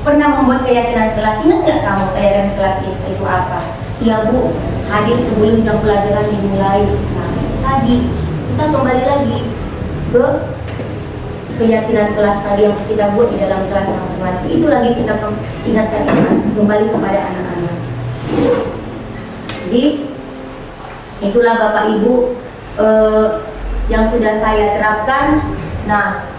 pernah membuat keyakinan kelas. Ingat nggak kamu keyakinan kelas itu apa? Iya Bu, hadir sebelum jam pelajaran dimulai. Nah, tadi kita kembali lagi ke keyakinan kelas tadi yang kita buat di dalam kelas masing-masing. Itu lagi kita ingatkan kembali kepada anak-anak. Jadi itulah Bapak Ibu yang sudah saya terapkan. Nah,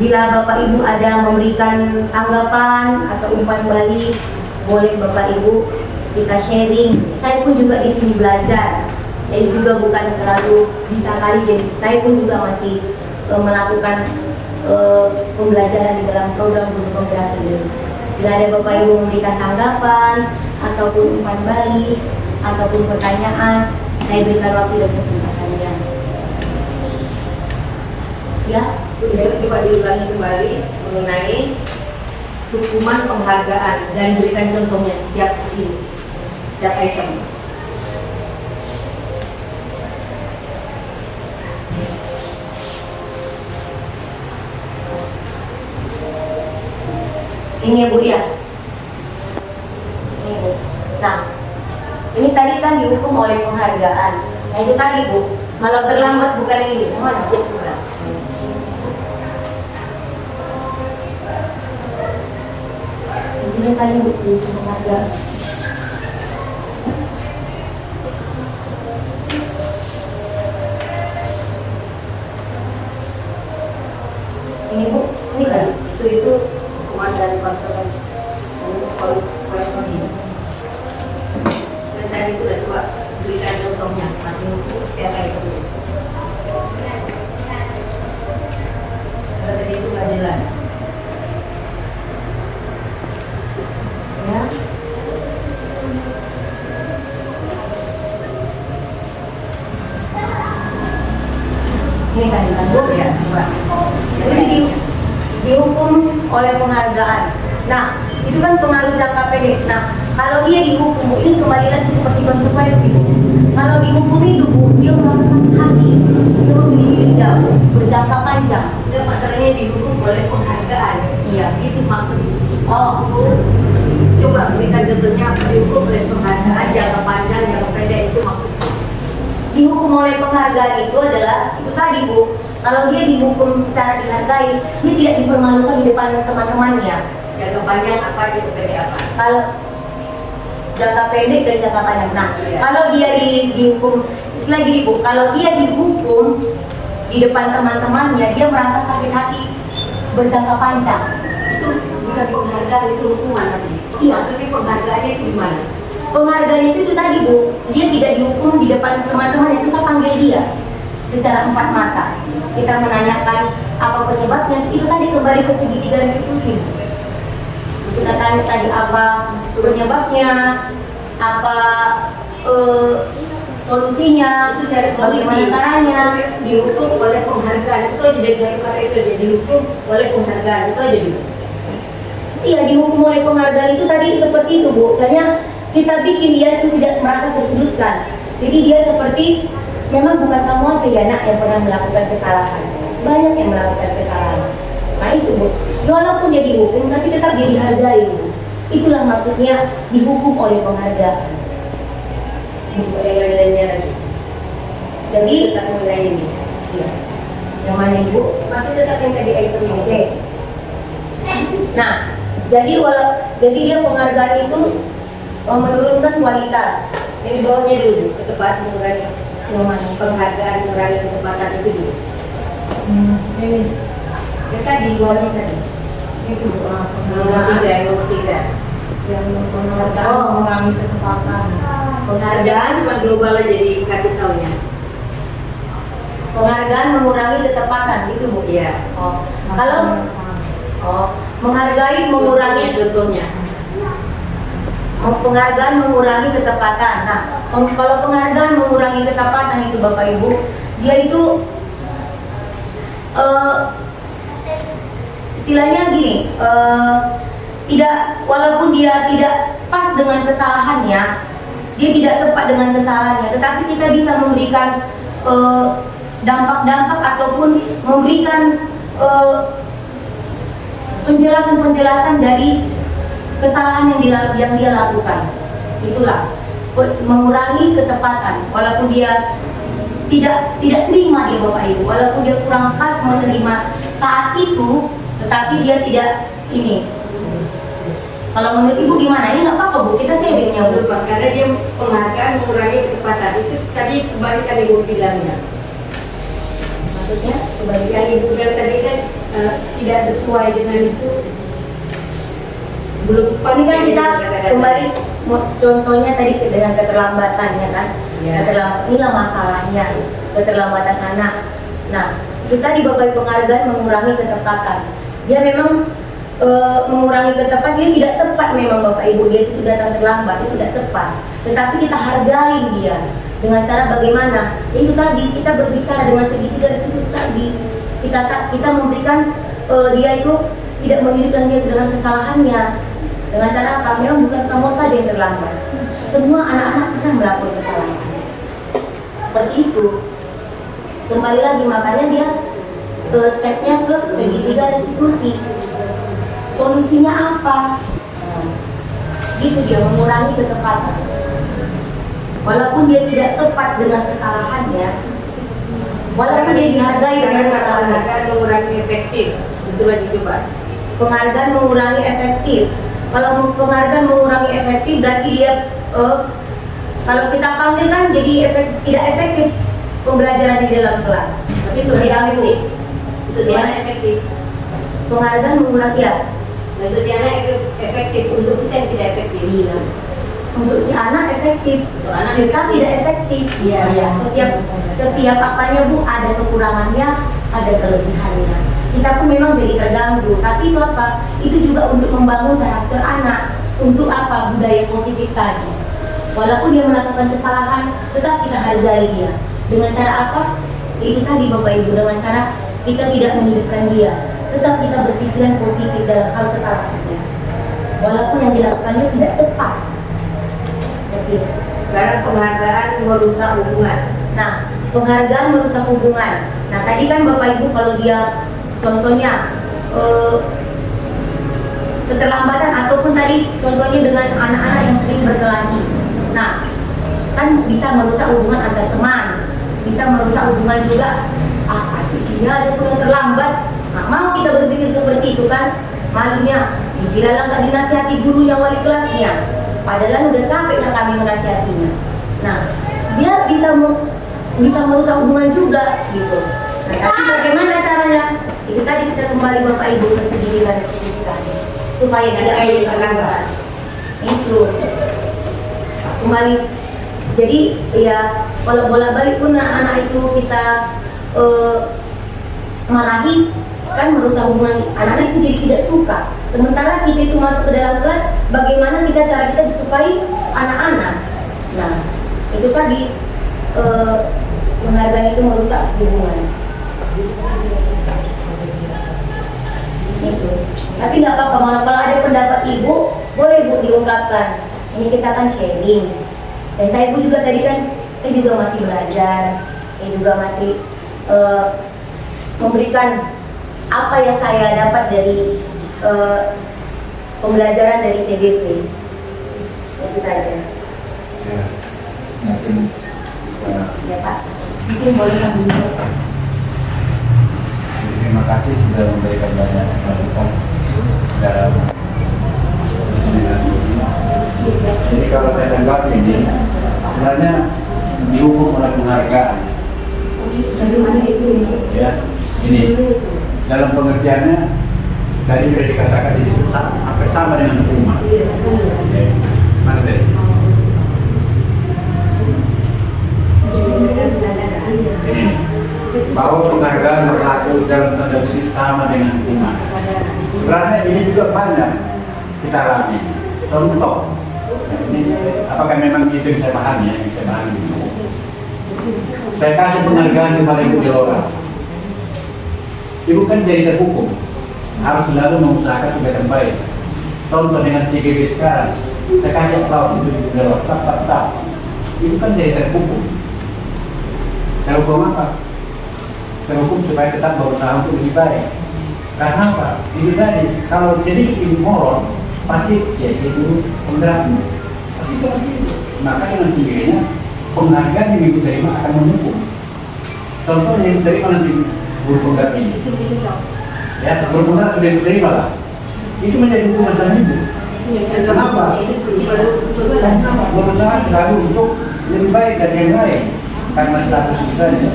bila Bapak Ibu ada memberikan tanggapan atau umpan balik, boleh Bapak Ibu kita sharing. Saya pun juga di sini belajar. Saya juga bukan terlalu bisa kali, jadi saya pun juga masih melakukan pembelajaran di dalam program guru penggerak ini. Bila ada Bapak Ibu memberikan tanggapan ataupun umpan balik ataupun pertanyaan, saya berikan waktu dan kesempatannya. Ya, coba diulangi kembali mengenai hukuman penghargaan dan berikan contohnya setiap item. Ini ya Bu ya. Ini Bu. Nah, ini tadi kan dihukum oleh penghargaan. Nah itu tadi Bu, malah terlambat bukan ini. Mana Bu? Bukan. Ini tadi Bu, dihukum penghargaan. Ini Bu, ini kan itu hukuman dan konsekuensi. Dan tadi itu udah coba berikan contohnya masing hukum setiap itemnya. Kalau tadi itu nggak jelas. ya. Ini tadi kan Bu ya, coba. Jadi dihukum oleh penghargaan. Nah, itu kan pengaruh jangka pendek. Nah, kalau dia dihukum, Bu, ini kembali lagi seperti konsekuensi, Bu. Kalau dihukum itu, Bu, dia merasa sakit hati, dia memiliki dendam berjangka panjang. Enggak, masalahnya dihukum oleh penghargaan. Iya. Itu maksudnya. Oh, Coba berikan contohnya apa dihukum oleh penghargaan jangka panjang, jangka pendek, itu maksudnya. dihukum oleh penghargaan itu adalah itu tadi Bu. Kalau dia dihukum secara dihargai, dia tidak dipermalukan di depan teman-temannya. Jangka panjang apa, jangka pendek apa? Kalau jangka pendek dan jangka panjang. Nah, Iya. kalau dia dihukum, istilah gini Bu, kalau dia dihukum di depan teman-temannya, dia merasa sakit hati berjangka panjang. Itu bukan penghargaan, itu hukuman masih. Iya. Maksudnya penghargaannya itu gimana? Penghargaan itu tadi Bu, dia tidak dihukum di depan teman-temannya, kita panggil dia secara empat mata. Kita menanyakan apa penyebabnya, itu tadi kembali ke segitiga restitusi. Kita tanya tadi apa penyebabnya, apa solusinya, Itu cari solusi. bagaimana caranya. Dihukum oleh penghargaan, itu aja dari satu kata itu aja, dihukum oleh penghargaan, itu aja dulu. Iya, dihukum oleh penghargaan itu tadi seperti itu, Bu. Misalnya kita bikin dia itu tidak merasa tersudutkan. Jadi dia seperti memang bukan kamu aja ya nak yang pernah melakukan kesalahan. Banyak yang melakukan kesalahan. Nah itu, Bu. Walaupun dia dihukum tapi tetap dia dihargai, Bu. Itulah maksudnya dihukum oleh penghargaan. Yang lagi. Jadi Tetap menilai ini. iya. Yang mana Ibu? Masih tetap yang tadi item ini. Oke. Nah, jadi dia penghargaan itu menurunkan kualitas. Yang di bawahnya dulu, ketepatan mengurangi Yang mana? penghargaan mengurangi ketepatan itu dulu. Ini. Yang tadi di bawahnya tadi. Itu Nomor tiga. yang penghargaan mengurangi ketepatan. Penghargaan bukan global aja dikasih taunya. Penghargaan mengurangi ketepatan itu, Bu. Iya. Oh, kalau menghargai mengurangi Contohnya. penghargaan mengurangi ketepatan. Nah, kalau penghargaan mengurangi ketepatan itu Bapak Ibu, dia itu istilahnya gini, walaupun dia tidak pas dengan kesalahannya, dia tidak tepat dengan kesalahannya, tetapi kita bisa memberikan dampak-dampak ataupun memberikan penjelasan-penjelasan dari kesalahan yang dia lakukan. Itulah mengurangi ketepatan, walaupun dia tidak terima dia Bapak Ibu, walaupun dia kurang pas menerima saat itu, tetapi dia tidak ini. Kalau menurut Ibu gimana? Ini nggak apa-apa Bu, kita sharingnya Bu. Pas karena dia penghargaan mengurangi ketepatan itu tadi kebalikan Ibu bilangnya. Maksudnya Kebalikan Ibu bilang tadi kan tidak sesuai dengan itu. Belum pas. Ini kan kita kata-kata. kembali contohnya tadi dengan keterlambatan ya kan. Ya. Inilah masalahnya, keterlambatan anak. Nah, itu tadi Bapak penghargaan mengurangi ketepatan. Dia memang mengurangi ketepatan, dia tidak tepat memang Bapak Ibu, dia itu datang terlambat, itu tidak tepat. Tetapi kita hargai dia dengan cara bagaimana? Itu tadi kita berbicara dengan segitiga dari situ tadi. Kita memberikan dia itu tidak menyudutkan dia dengan kesalahannya. Dengan cara apa? Memang bukan kamu saja yang terlambat. Semua anak-anak kita melakukan kesalahan. Seperti itu. Kembali lagi makanya dia stepnya ke segitiga restitusi. Solusinya apa? Gitu dia mengurangi ketepatan. Walaupun dia tidak tepat dengan kesalahannya, walaupun dia dihargai dengan kesalahan. Penghargaan mengurangi efektif, itulah dicoba. Penghargaan mengurangi efektif. Kalau penghargaan mengurangi efektif berarti dia kalau kita panggil kan jadi tidak efektif pembelajaran di dalam kelas. Tapi itu si anak efektif. Itu si anak efektif. Penghargaan mengurangi ya. Untuk si anak efektif, untuk kita yang tidak efektif. Iya. Untuk si anak efektif, Untuk anak kita efektif. tidak efektif. Iya. Setiap apanya Bu ada kekurangannya, ada kelebihannya. Kita pun memang jadi terganggu. Tapi itu apa? Itu juga untuk membangun karakter anak. Untuk apa? Budaya positif tadi. Walaupun dia melakukan kesalahan, tetap kita hargai dia. Dengan cara apa? Itu tadi Bapak Ibu, dengan cara kita tidak menyudutkan dia. Tetap kita berpikiran positif dalam hal kesalahannya. Walaupun yang dilakukannya tidak tepat. Seperti itu. Sekarang penghargaan merusak hubungan. Nah, penghargaan merusak hubungan. Nah, tadi kan Bapak Ibu kalau dia contohnya keterlambatan ataupun tadi contohnya dengan anak-anak yang sering berkelahi. Nah, kan bisa merusak hubungan antar teman, bisa merusak hubungan juga. Sisinya aja pun yang terlambat. Nah, mau kita berpikir seperti itu kan? Malunya, dikira nggak dinasihati guru yang wali kelasnya. Padahal udah capeknya kami menasihatinya. Nah, dia bisa merusak hubungan juga gitu. Nah, tapi bagaimana caranya? Itu tadi kita kembali Bapak Ibu ke sendiri dan kita supaya tidak merusak hubungan. Itu kembali. Jadi ya kalau bolak-balik pun anak itu kita marahi kan merusak hubungan anak-anak itu jadi tidak suka. Sementara kita itu masuk ke dalam kelas, bagaimana cara kita disukai anak-anak. Nah, itu tadi penghargaan itu merusak hubungan. Itu. Tapi nggak apa-apa, kalau ada pendapat ibu, boleh bu diungkapkan. Ini kita kan sharing. Dan saya pun juga tadi kan, saya juga masih belajar, saya juga masih memberikan apa yang saya dapat dari pembelajaran dari CBP. Itu saja. Ya, mungkin bisa. Ya Pak, izin boleh sambil. Terima kasih sudah memberikan banyak masukan dalam diseminasi ini. Jadi kalau saya tanggapi ini, sebenarnya dihukum oleh penghargaan. Ya, ini dalam pengertiannya tadi sudah dikatakan di situ hampir sama dengan hukuman. Ya, mana tadi? Ini bahwa penghargaan berlaku dalam tanda kutip sama dengan hukuman. Sebenarnya ini juga banyak kita alami. Contoh, ini apakah memang itu yang saya pahami ya? Yang saya pahami. Saya kasih penghargaan kepada Ibu Delora. Ibu kan jadi terhukum, harus selalu mengusahakan supaya terbaik. Contoh dengan CGV sekarang, saya kasih aplaus untuk Ibu Delora. Tetap. Ibu kan jadi terhukum. Terhukum apa? Terhukum supaya tetap berusaha untuk lebih baik. Karena apa? Itu tadi, kalau sedikit ibu moron, pasti sia-sia dulu penggerakmu. Pasti seperti itu. Maka dengan sendirinya, penghargaan yang ibu terima akan mendukung. Contoh yang ibu terima nanti guru penggerak ini. Ya, guru penggerak sudah ibu terima lah. Itu menjadi hukuman sama ibu. Kenapa? Berusaha selalu untuk lebih baik dan yang lain. Karena status kita ini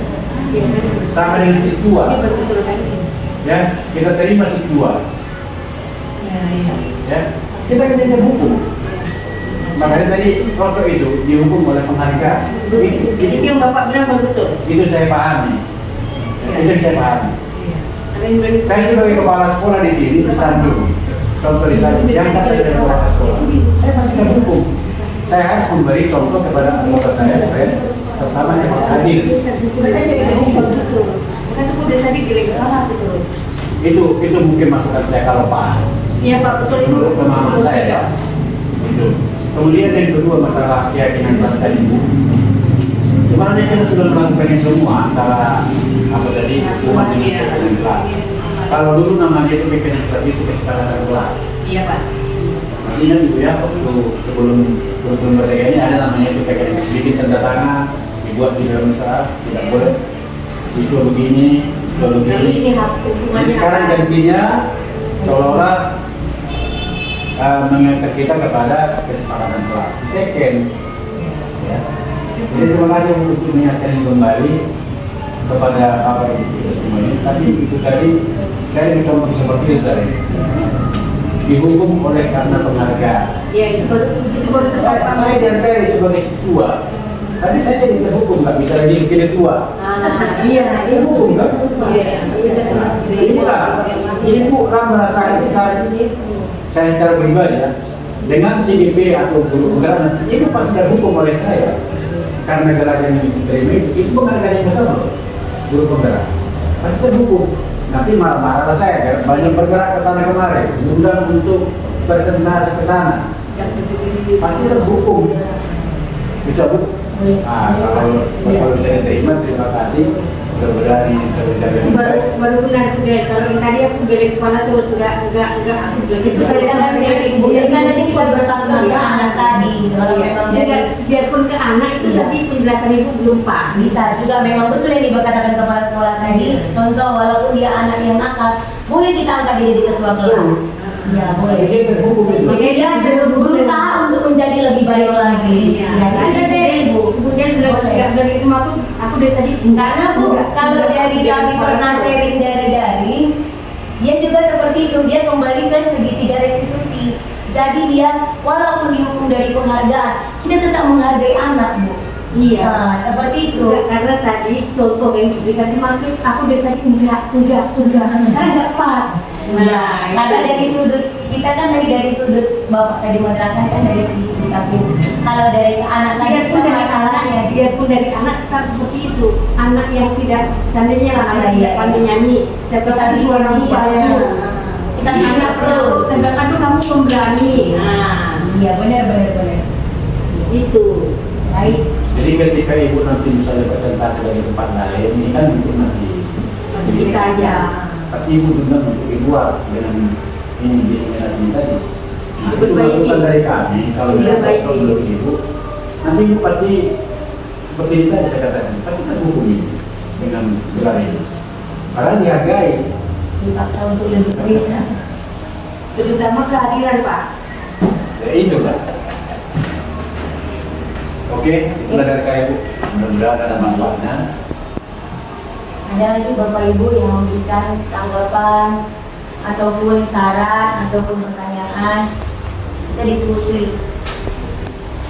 sama dengan si tua. Ya, kita terima si tua. Ya, kita kan tidak hukum. Makanya tadi contoh itu dihukum oleh penghargaan. Itu yang Bapak bilang betul. Itu saya pahami. Itu yang saya pahami. Saya sebagai kepala sekolah di sini disanjung. Contoh disanjung. Yang kata saya kepala sekolah, saya pasti akan hukum. Saya harus memberi contoh kepada anggota saya supaya pertama cepat hadir. Itu mungkin masukan saya kalau pas. Iya Pak, betul itu. Menurut pemahaman saya. Itu. Kemudian yang kedua masalah keyakinan kelas tadi ibu. Sebenarnya kita sudah melakukan ini semua antara apa tadi hukuman dengan keyakinan kelas. Kalau dulu namanya itu keyakinan kelas itu kesepakatan kelas. Iya Pak. Artinya gitu ya, waktu sebelum merdeka ini ada namanya itu keyakinan kelas. Bikin tanda tangan, dibuat di dalam usaha, tidak boleh siswa begini, siswa begini. Jadi sekarang gantinya seolah-olah mengantar kita kepada kesepakatan kelas. Teken. Ya. Jadi terima kasih untuk mengingatkan ini kembali kepada apa itu semua ini. Tapi itu tadi saya mencoba seperti itu tadi. Dihukum oleh karena penghargaan. Iya, itu baru tepat Pak. Saya dari sebagai ketua. Tadi saya jadi terhukum, nggak bisa lagi jadi ketua. Iya, Terhukum kan? Iya, bisa tepat. Ibu lah merasakan sekali. Saya secara pribadi ya, dengan CGP atau guru penggerak nanti ibu pasti terhukum oleh saya karena gerak yang diterima itu penghargaan yang bersama guru penggerak pasti terhukum. Nanti marah-marah saya banyak bergerak ke sana kemari, diundang untuk presentasi ke sana, pasti terhukum. Bisa bu? Kalau bisa diterima, terima kasih. Mudah-mudahan ini bisa berjalan baik. Baru benar kalau tadi aku beli kepala terus enggak aku bilang itu Itu kan ibu, jadi kan nanti kita bersama ke anak tadi. Kalau memang jadi biarpun ke anak itu tapi penjelasan ibu belum pas. bisa juga memang betul yang dikatakan kepala sekolah tadi. Contoh walaupun dia anak yang nakal, boleh kita angkat dia jadi ketua kelas. Ya boleh. Jadi terhukum itu. Jadi dia berusaha untuk menjadi lebih baik lagi. Iya. Ya, Tadi jadi ada ibu, kemudian bilang Boleh. enggak dari itu aku dari tadi karena bu, kalau dari kami pernah sharing dari daring, dia juga seperti itu, dia kembalikan segitiga restitusi. Jadi dia walaupun dihukum dari penghargaan, kita tetap menghargai anak bu. Iya. Nah, seperti itu. Karena tadi contoh yang diberikan kemarin aku dari tadi enggak karena enggak pas. Nah, karena dari sudut kita kan dari sudut bapak tadi menerangkan kan dari segi kita bu. Kalau dari anak tadi Biarpun kan dari masalahnya anak, biarpun dari anak kita seperti itu. Anak yang tidak seandainya lah anak Iya, tidak iya. pandai nyanyi, tapi Kita suara bisa bagus. Kita Jadi, tangkap terus. Sedangkan tuh kamu pemberani. Nah, Iya benar. itu. Baik. jadi ketika ibu nanti misalnya presentasi dari tempat lain, ini kan mungkin masih Masih kita aja. pasti ibu undang untuk dibuat dengan ini diseminasi ini tadi. Nah, itu Diperbaiki. masukan dari kami kalau Diperbaiki. kalau menurut ibu, nanti ibu pasti seperti ini tadi saya katakan, pasti terhubungi dengan gelar ini. Karena dihargai. Dipaksa untuk lebih serius. Terutama kehadiran Pak. Ya itu kan. Oke, itulah dari saya Bu. Mudah-mudahan ada manfaatnya. Ada lagi Bapak Ibu yang memberikan tanggapan ataupun saran ataupun pertanyaan, kita diskusi.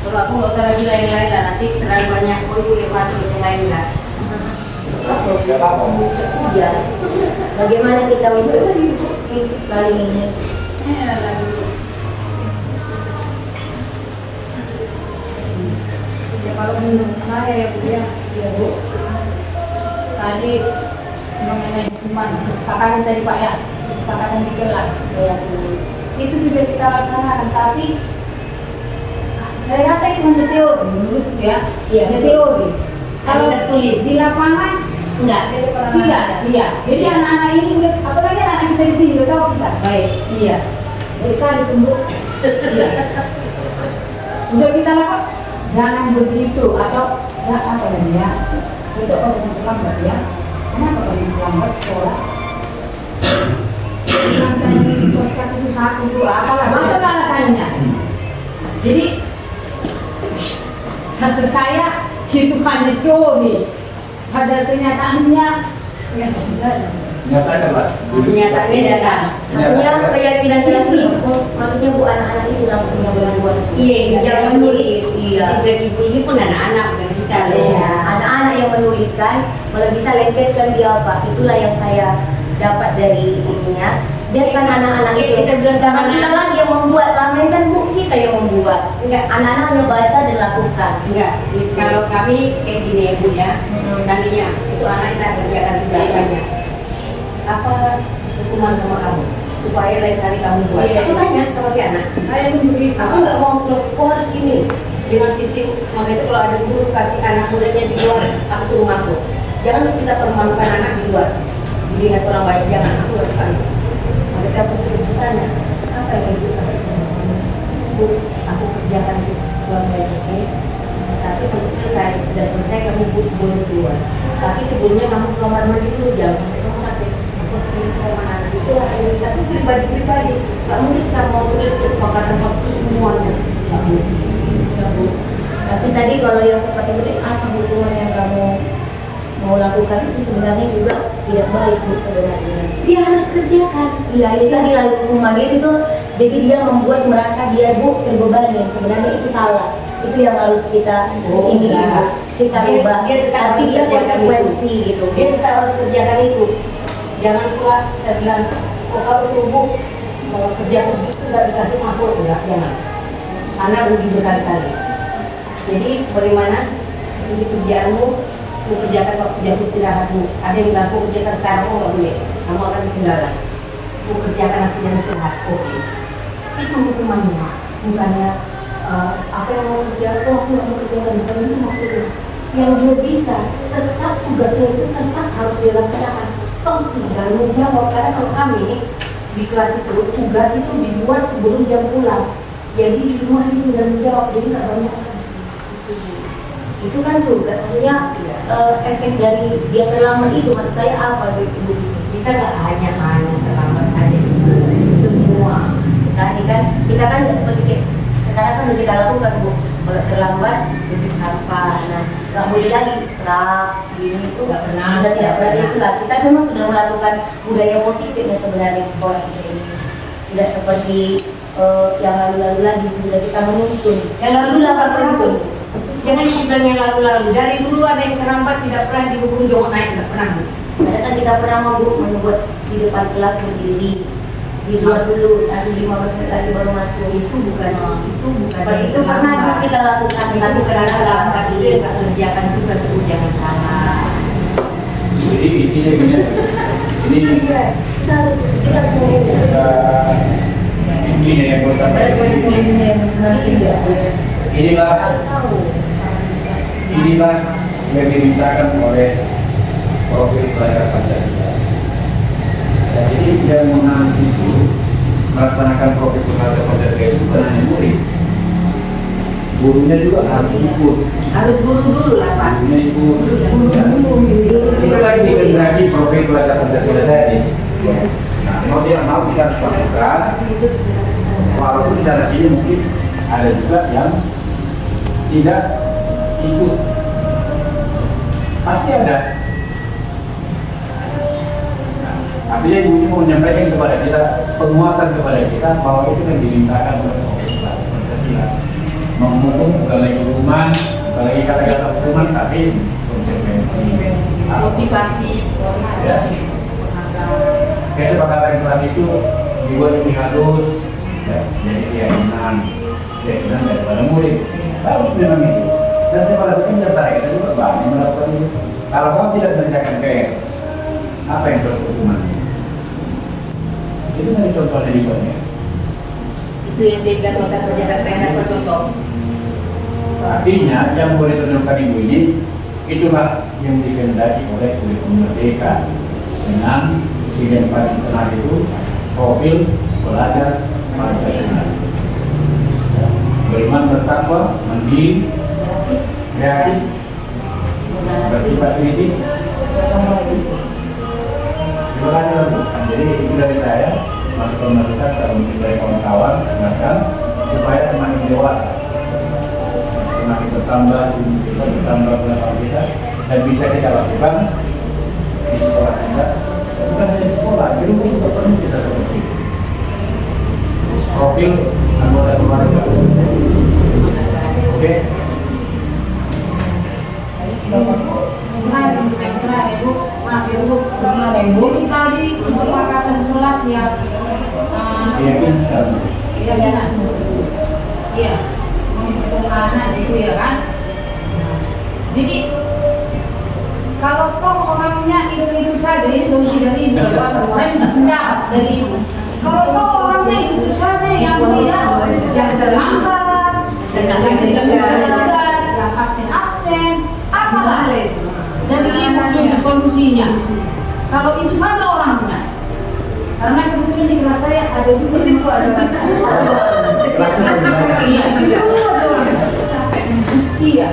Kalau aku nggak usah lagi lain-lain lah, nanti terlalu banyak. Oh ibu yang terus yang lain lah. Gak apa-apa Bu. Ya, bagaimana kita untuk saling ini? Ya, kalau menurut saya ya Bu ya, tadi semuanya cuma kesepakatan dari Pak ya, kesepakatan di kelas ya, itu sudah kita laksanakan, tapi saya rasa itu hanya teori menurut ya, hanya teori. Kalau tertulis di lapangan enggak, iya. Jadi anak-anak ini udah, apalagi anak kita di sini udah tahu kita baik, iya. Dari kali tunggu, iya. Udah kita lakukan, jangan begitu atau ya apa namanya? Besok kalau kamu terlambat ya, kenapa kamu terlambat sekolah? Nanti di koskan itu 1, 2, apalah, apa alasannya? Jadi hasil saya itu hanya teori, pada kenyataannya ya sudah. Nyatakan Pak. Kenyataannya datang. Maksudnya keyakinan kita sih, maksudnya Bu anak-anak itu langsung yang berbuat. Iya, Jangan menulis. Iya. Ibu ini pun anak-anak bukan kita. Iya, anak-anak yang menuliskan, kalau bisa lengketkan dia apa? Itulah yang saya dapat dari ininya. Biarkan anak-anak itu. Kita bilang sama Jangan kita anak. lagi yang membuat, selama ini kan Bu kita yang membuat. Enggak. Anak-anak yang baca dan lakukan. Enggak, Gitu. kalau kami kayak gini ya Bu ya, tadinya itu anak kita kerjakan tugasnya. Apa hukuman sama kamu? Supaya lain kali kamu buat. Iya. Aku tanya sama si anak. Saya pun begitu. Aku nggak mau harus gini. Dengan sistem, maka itu kalau ada guru kasih anak mudanya di luar, aku suruh masuk. Jangan kita permalukan anak di luar. Dilihat orang baik, jangan. Aku nggak suka itu. Maka kita harus bertanya, apa yang ibu kasih sama kamu? Bu, aku kerjakan itu luar baik, oke? Tapi sampai selesai, udah selesai kamu boleh keluar. Tapi sebelumnya kamu ke kamar mandi dulu, jangan sampai kamu sakit. Aku sering sama anak itu lah, tapi pribadi-pribadi. Gak mungkin kita mau tulis kesepakatan pas itu semuanya. Gak mungkin. Tapi tadi kalau yang seperti itu, apa hukuman yang kamu mau lakukan itu sebenarnya juga tidak baik Bu sebenarnya. Dia harus kerjakan. Iya, itu tadi lalu hukuman itu, jadi dia membuat merasa dia Bu terbebani. Sebenarnya itu salah. Itu yang harus kita ini kita ubah. Tapi dia konsekuensi gitu. Dia tetap harus kerjakan itu. Jangan pula terbilang, oh kalau tubuh kalau kerja begitu nggak dikasih masuk, enggak, jangan. Anak rugi berkali-kali. Jadi bagaimana ini kerjaanmu, lu kerjakan waktu jam istirahatmu. Ada yang bilang, aku kerjakan sekarang, oh nggak boleh, kamu akan ketinggalan. Aku kerjakan waktu jam istirahat, oke. Itu hukumannya, bukannya apa yang mau kerjakan, oh aku nggak mau kerjakan, bukan itu maksudnya. Yang dia bisa, tetap tugasnya itu tetap harus dilaksanakan. Toh tinggal menjawab, karena kalau kami di kelas itu, tugas itu dibuat sebelum jam pulang. Jadi di rumah dia tinggal menjawab, jadi nggak banyak. Itu kan tugas, maksudnya efek dari dia terlambat itu maksud saya apa Bu? Kita nggak hanya terlambat saja, semua. Tadi kan kita kan nggak seperti kayak sekarang kan udah kita lakukan Bu. Kalau terlambat duduk sampah, nah nggak boleh lagi scrap gini itu Nggak pernah. sudah tidak berada itulah. Kita memang sudah melakukan budaya positifnya sebenarnya di sekolah kita ini. Tidak seperti yang lalu-lalu lagi sudah kita menuntun. Yang lalu Itulah menuntun. Jangan dibilang yang lalu-lalu. Dari dulu ada yang terlambat tidak pernah dihukum jangan naik, tidak pernah. Kadang kan kita pernah mau Bu membuat di depan kelas berdiri di luar dulu, nanti 15 menit lagi baru masuk. Itu bukan. Seperti itu pernah juga kita lakukan, Tapi tapi sekarang terlambat nggak itu yang nggak kerjakan juga sebut jangan salah. Jadi intinya gini, Ini ini yang gue sampaikan. Inilah yang dimintakan oleh profil pelajar Pancasila. Jadi yang menang itu melaksanakan profil pelajar Pancasila itu bukan hanya murid, gurunya juga harus ikut. Harus guru dulu lah Pak. Gurunya ikut. Itu lagi dikehendaki profil pelajar Pancasila tadi. Nah, mau tidak mau kita harus lakukan. Walaupun di sana sini mungkin ada juga yang tidak ikut, pasti ada. Nah, artinya ibu ini mau menyampaikan kepada kita, penguatan kepada kita bahwa itu yang dimintakan oleh Pancasila. Menghukum bukan lagi hukuman, bukan lagi kata-kata hukuman, tapi konsekuensi, Motivasi. ya. Kesepakatan kelas itu dibuat lebih halus, ya, jadi keyakinan daripada murid. Harus memang itu. Dan sepada itu nyata kita juga banyak melakukan itu. Kalau kamu tidak mengerjakan PR, apa yang berhukuman? Itu dari contoh dari banyak. Itu yang saya bilang kota pejabat PR apa contoh. Artinya yang boleh ditunjukkan ibu ini itulah yang dikehendaki oleh kurikulum merdeka dengan yang paling kenal itu profil pelajar Pancasila. Beriman, bertakwa, mandiri, kreatif, bersifat kritis. Terima kasih Bu. Jadi itu dari saya, masukan-masukan dari kawan-kawan, silakan supaya semakin dewasa, semakin bertambah pengetahuan kita dan bisa kita lakukan di sekolah kita. Bukan hanya di sekolah, di rumah juga perlu kita seperti itu. Profil anggota keluarga. Oke. Ibu, maaf ya Bu, jadi tadi kesepakatan sekelas ya. Yakin sekali. Iya, menghukum anak itu ya kan. Jadi kalau toh orangnya itu saja, ini solusi dari ibu, saya pendapat dari ibu. Kalau toh orangnya itu saja yang terlambat, yang tugas, yang absen, apalah itu. Jadi itu solusinya. Kalau itu saja orangnya, karena kebetulan di kelas saya ada juga itu iya.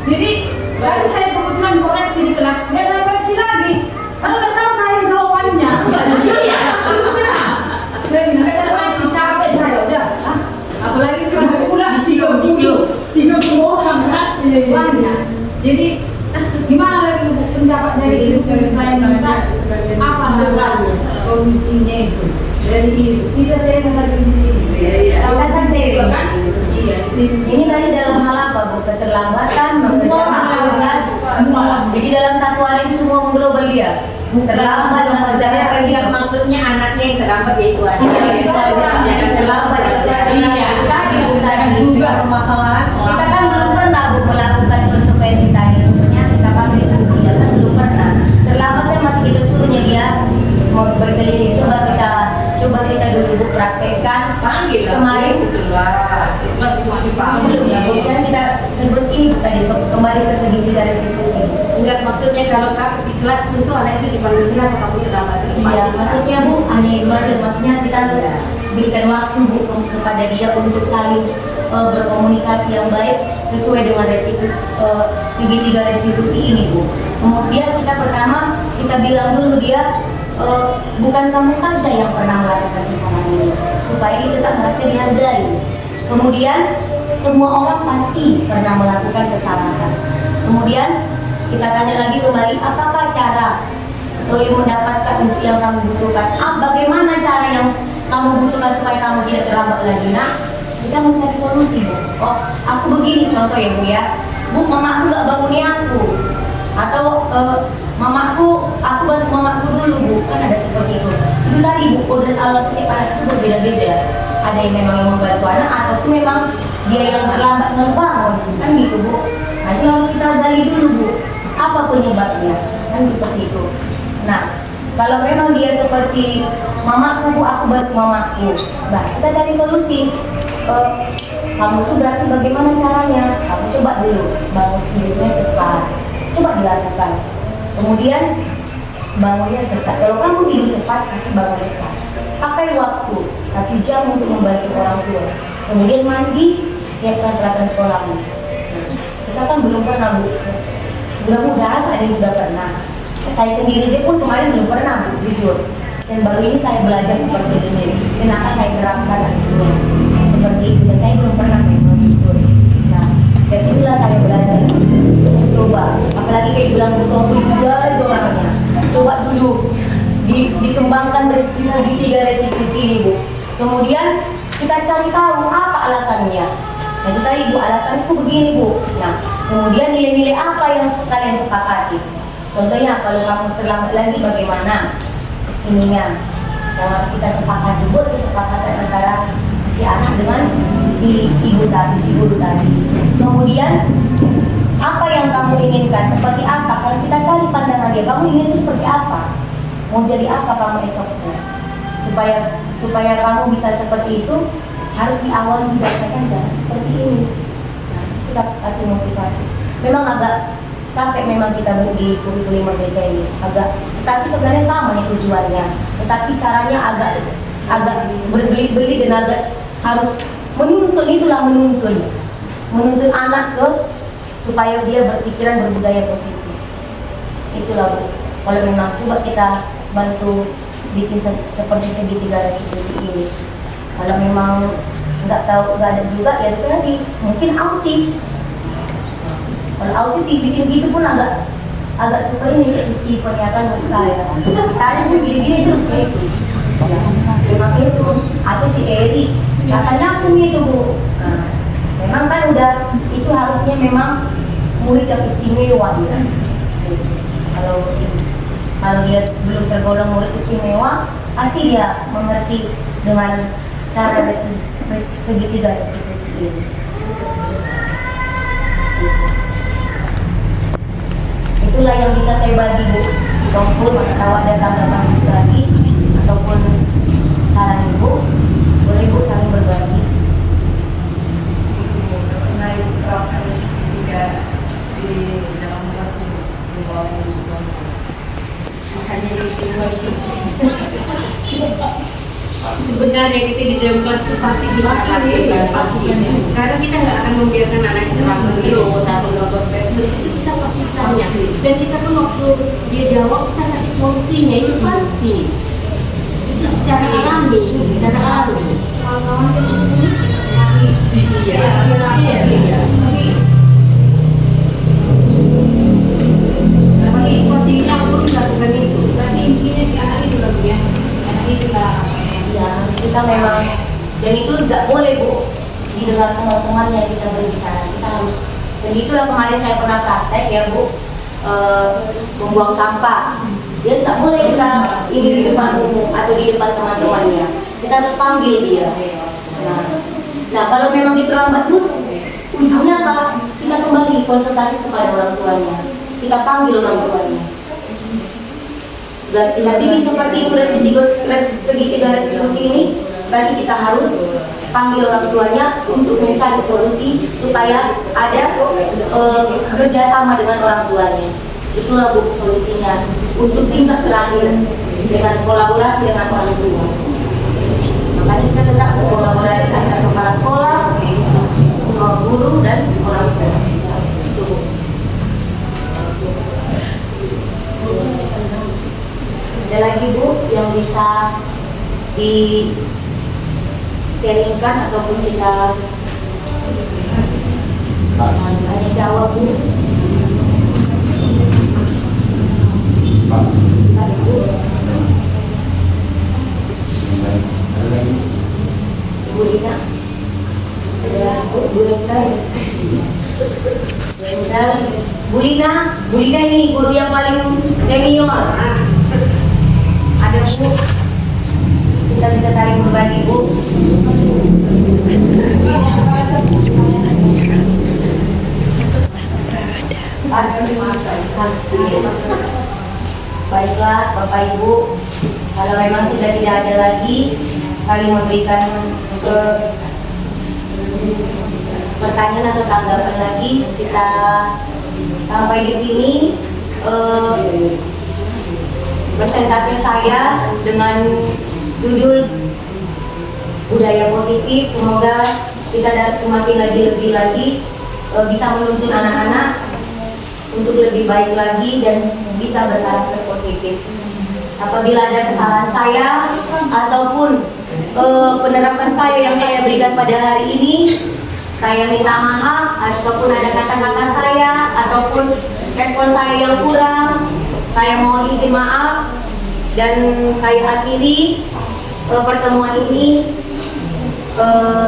Jadi tadi saya kebetulan koreksi di kelas, nggak saya koreksi lagi. Karena udah tahu saya jawabannya. Iya, terus terang. Saya bilang nggak saya koreksi, capek saya udah. Apalagi kelas sekolah tiga orang kan banyak. Jadi gimana lagi pendapat dari ibu saya minta apa namanya solusinya itu dari ibu. Kita saya lagi di sini. Kita kan sering. Iya. Ini tadi dalam hal apa Bu? Keterlambatan, mengerjakan tugas, semua. Jadi dalam satu hal ini semua mengglobal dia. Terlambat mengerjakan apa Yang gitu. maksudnya anaknya yang terlambat yaitu aja. Jangan terlambat. Iya. Tadi Tugas permasalahan. kita kan belum pernah Bu melakukan konsekuensi tadi. Sebenarnya kita panggil Bu, dia kan belum pernah. Terlambatnya masih kita suruhnya dia mau berkeliling. Coba kita dulu Bu praktekkan. Panggil Kemarin kelas cuma dipanggil. belum ya, kemudian kita sebut ini tadi kembali ke segitiga restitusi. Enggak, maksudnya kalau kamu di kelas tentu anak itu dipanggil kenapa kamu terlambat. Iya, maksudnya Bu, hanya itu aja. Maksudnya kita harus berikan waktu Bu kepada dia untuk saling berkomunikasi yang baik sesuai dengan segitiga restitusi ini Bu. Kemudian kita pertama kita bilang dulu dia bukan kamu saja yang pernah melakukan kesalahan ini, supaya dia tetap merasa dihargai. Kemudian semua orang pasti pernah melakukan kesalahan. Kemudian kita tanya lagi kembali, apakah cara yang mendapatkan untuk yang kamu butuhkan? Bagaimana cara yang kamu butuhkan supaya kamu tidak terlambat lagi? Nah, kita mencari solusi Bu. Oh, aku begini contoh ya Bu ya. Bu, mamaku nggak bangunin aku. Atau aku bantu mamaku dulu Bu, kan ada seperti itu. Itu tadi Bu, kodrat Allah setiap anak itu berbeda-beda. Ada yang memang yang membantu anak, ataupun memang dia yang terlambat selalu bangun, kan gitu Bu. Nah itu harus kita gali dulu Bu, apa penyebabnya, kan seperti itu. Nah Kalau memang dia seperti mamaku bu, aku bantu mamaku. Nah, kita cari solusi. Kamu tuh berarti bagaimana caranya? Kamu coba dulu bangun tidurnya cepat. Coba dilakukan. Kemudian bangunnya cepat. Kalau kamu tidur cepat, kasih bangun cepat. Pakai waktu 1 jam untuk membantu orang tua. Kemudian mandi, siapkan peralatan sekolahmu. Kita kan belum pernah bu. Mudah-mudahan ada yang sudah pernah. Saya sendiri aja pun kemarin belum pernah bu, jujur. Dan baru ini saya belajar seperti ini. Kenapa saya terapkan artinya seperti itu? Dan saya belum pernah memang jujur. Nah, dari sinilah saya belajar. Coba, apalagi kayak bilang bu, kamu juga aja orangnya. Coba dulu dikembangkan segitiga restitusi ini bu. Kemudian kita cari tahu apa alasannya. Nah, itu tadi bu, alasanku begini bu. Nah, kemudian nilai-nilai apa yang kalian sepakati? Contohnya kalau kamu terlambat lagi bagaimana ininya? Yang harus kita sepakati, buat kesepakatan antara si anak dengan si ibu tadi, si guru tadi. Kemudian apa yang kamu inginkan? Seperti apa? Harus kita cari pandangan dia. Kamu ingin itu seperti apa? Mau jadi apa kamu esoknya? Supaya kamu bisa seperti itu, harus di awal dibiasakan jangan seperti ini. Nah, kita kasih motivasi. Memang agak capek memang kita di kurikulum merdeka ini, tetapi sebenarnya sama ya tujuannya. Tetapi caranya agak berbelit-belit dan agak harus menuntun, itulah menuntun anak supaya dia berpikiran berbudaya positif. Itulah bu. Kalau memang coba kita bantu bikin seperti segitiga restitusi ini. Kalau memang nggak ada juga ya itu tadi mungkin autis. Kalau autis dibikin gitu pun agak suka ini kayak si Steven ya kan menurut saya. Tadi pun gini-gini terus kayak itu. Memang itu atau si Eri katanya punya itu bu. Nah, memang kan udah itu harusnya memang murid yang istimewa dia. Kalau dia belum tergolong murid istimewa, pasti dia mengerti dengan cara segitiga restitusi ini. Itulah yang bisa saya bagi bu. Ataupun kalau ada tambahan lagi ataupun saran ibu, boleh bu saling berbagi. Mengenai proses juga di dalam kelas di bawah makanya itu sebenarnya kita di dalam kelas itu pasti kita pasti karena kita nggak akan membiarkan anak kita terus atau nggak itu kita pasti tanya dan kita pun waktu dia jawab kita kasih solusinya itu pasti itu secara alami kawan-kawan tersebut iya tapi posisinya pun melakukan itu berarti intinya si anak itu lah ya anak itu lah Ya, kita memang dan itu nggak boleh bu didengar teman-teman yang kita berbicara. Kita harus segitulah kemarin saya pernah praktek ya bu membuang sampah. Dia nggak boleh kita ini di depan umum atau di depan teman-temannya. Kita harus panggil dia. Nah kalau memang terlambat terus ujungnya apa? Kita kembali konsultasi kepada orang tuanya. Kita panggil orang tuanya. Dan kita bikin seperti itu segitiga restitusi ini, berarti kita harus panggil orang tuanya untuk mencari solusi supaya ada kerjasama dengan orang tuanya. Itulah bu solusinya untuk tingkat terakhir dengan kolaborasi dengan orang tua. Makanya kita tetap berkolaborasi antara kepala sekolah, guru dan orang tua. Ada lagi bu yang bisa di-sharingkan ataupun kita hanya jawab bu. Bu Lina, Bu Esther, Bu Lina ini guru yang paling senior. Ada bu, kita bisa saling berbagi bu. Baiklah Bapak Ibu, kalau memang sudah tidak ada lagi saling memberikan pertanyaan atau tanggapan lagi, kita sampai di sini presentasi saya dengan judul budaya positif. Semoga kita semakin lebih lagi bisa menuntun anak-anak untuk lebih baik lagi dan bisa berkarakter positif. Apabila ada kesalahan saya ataupun penerapan saya yang saya berikan pada hari ini, saya minta maaf. Ataupun ada kata-kata saya ataupun respon saya yang kurang, saya mohon izin maaf. Dan saya akhiri pertemuan ini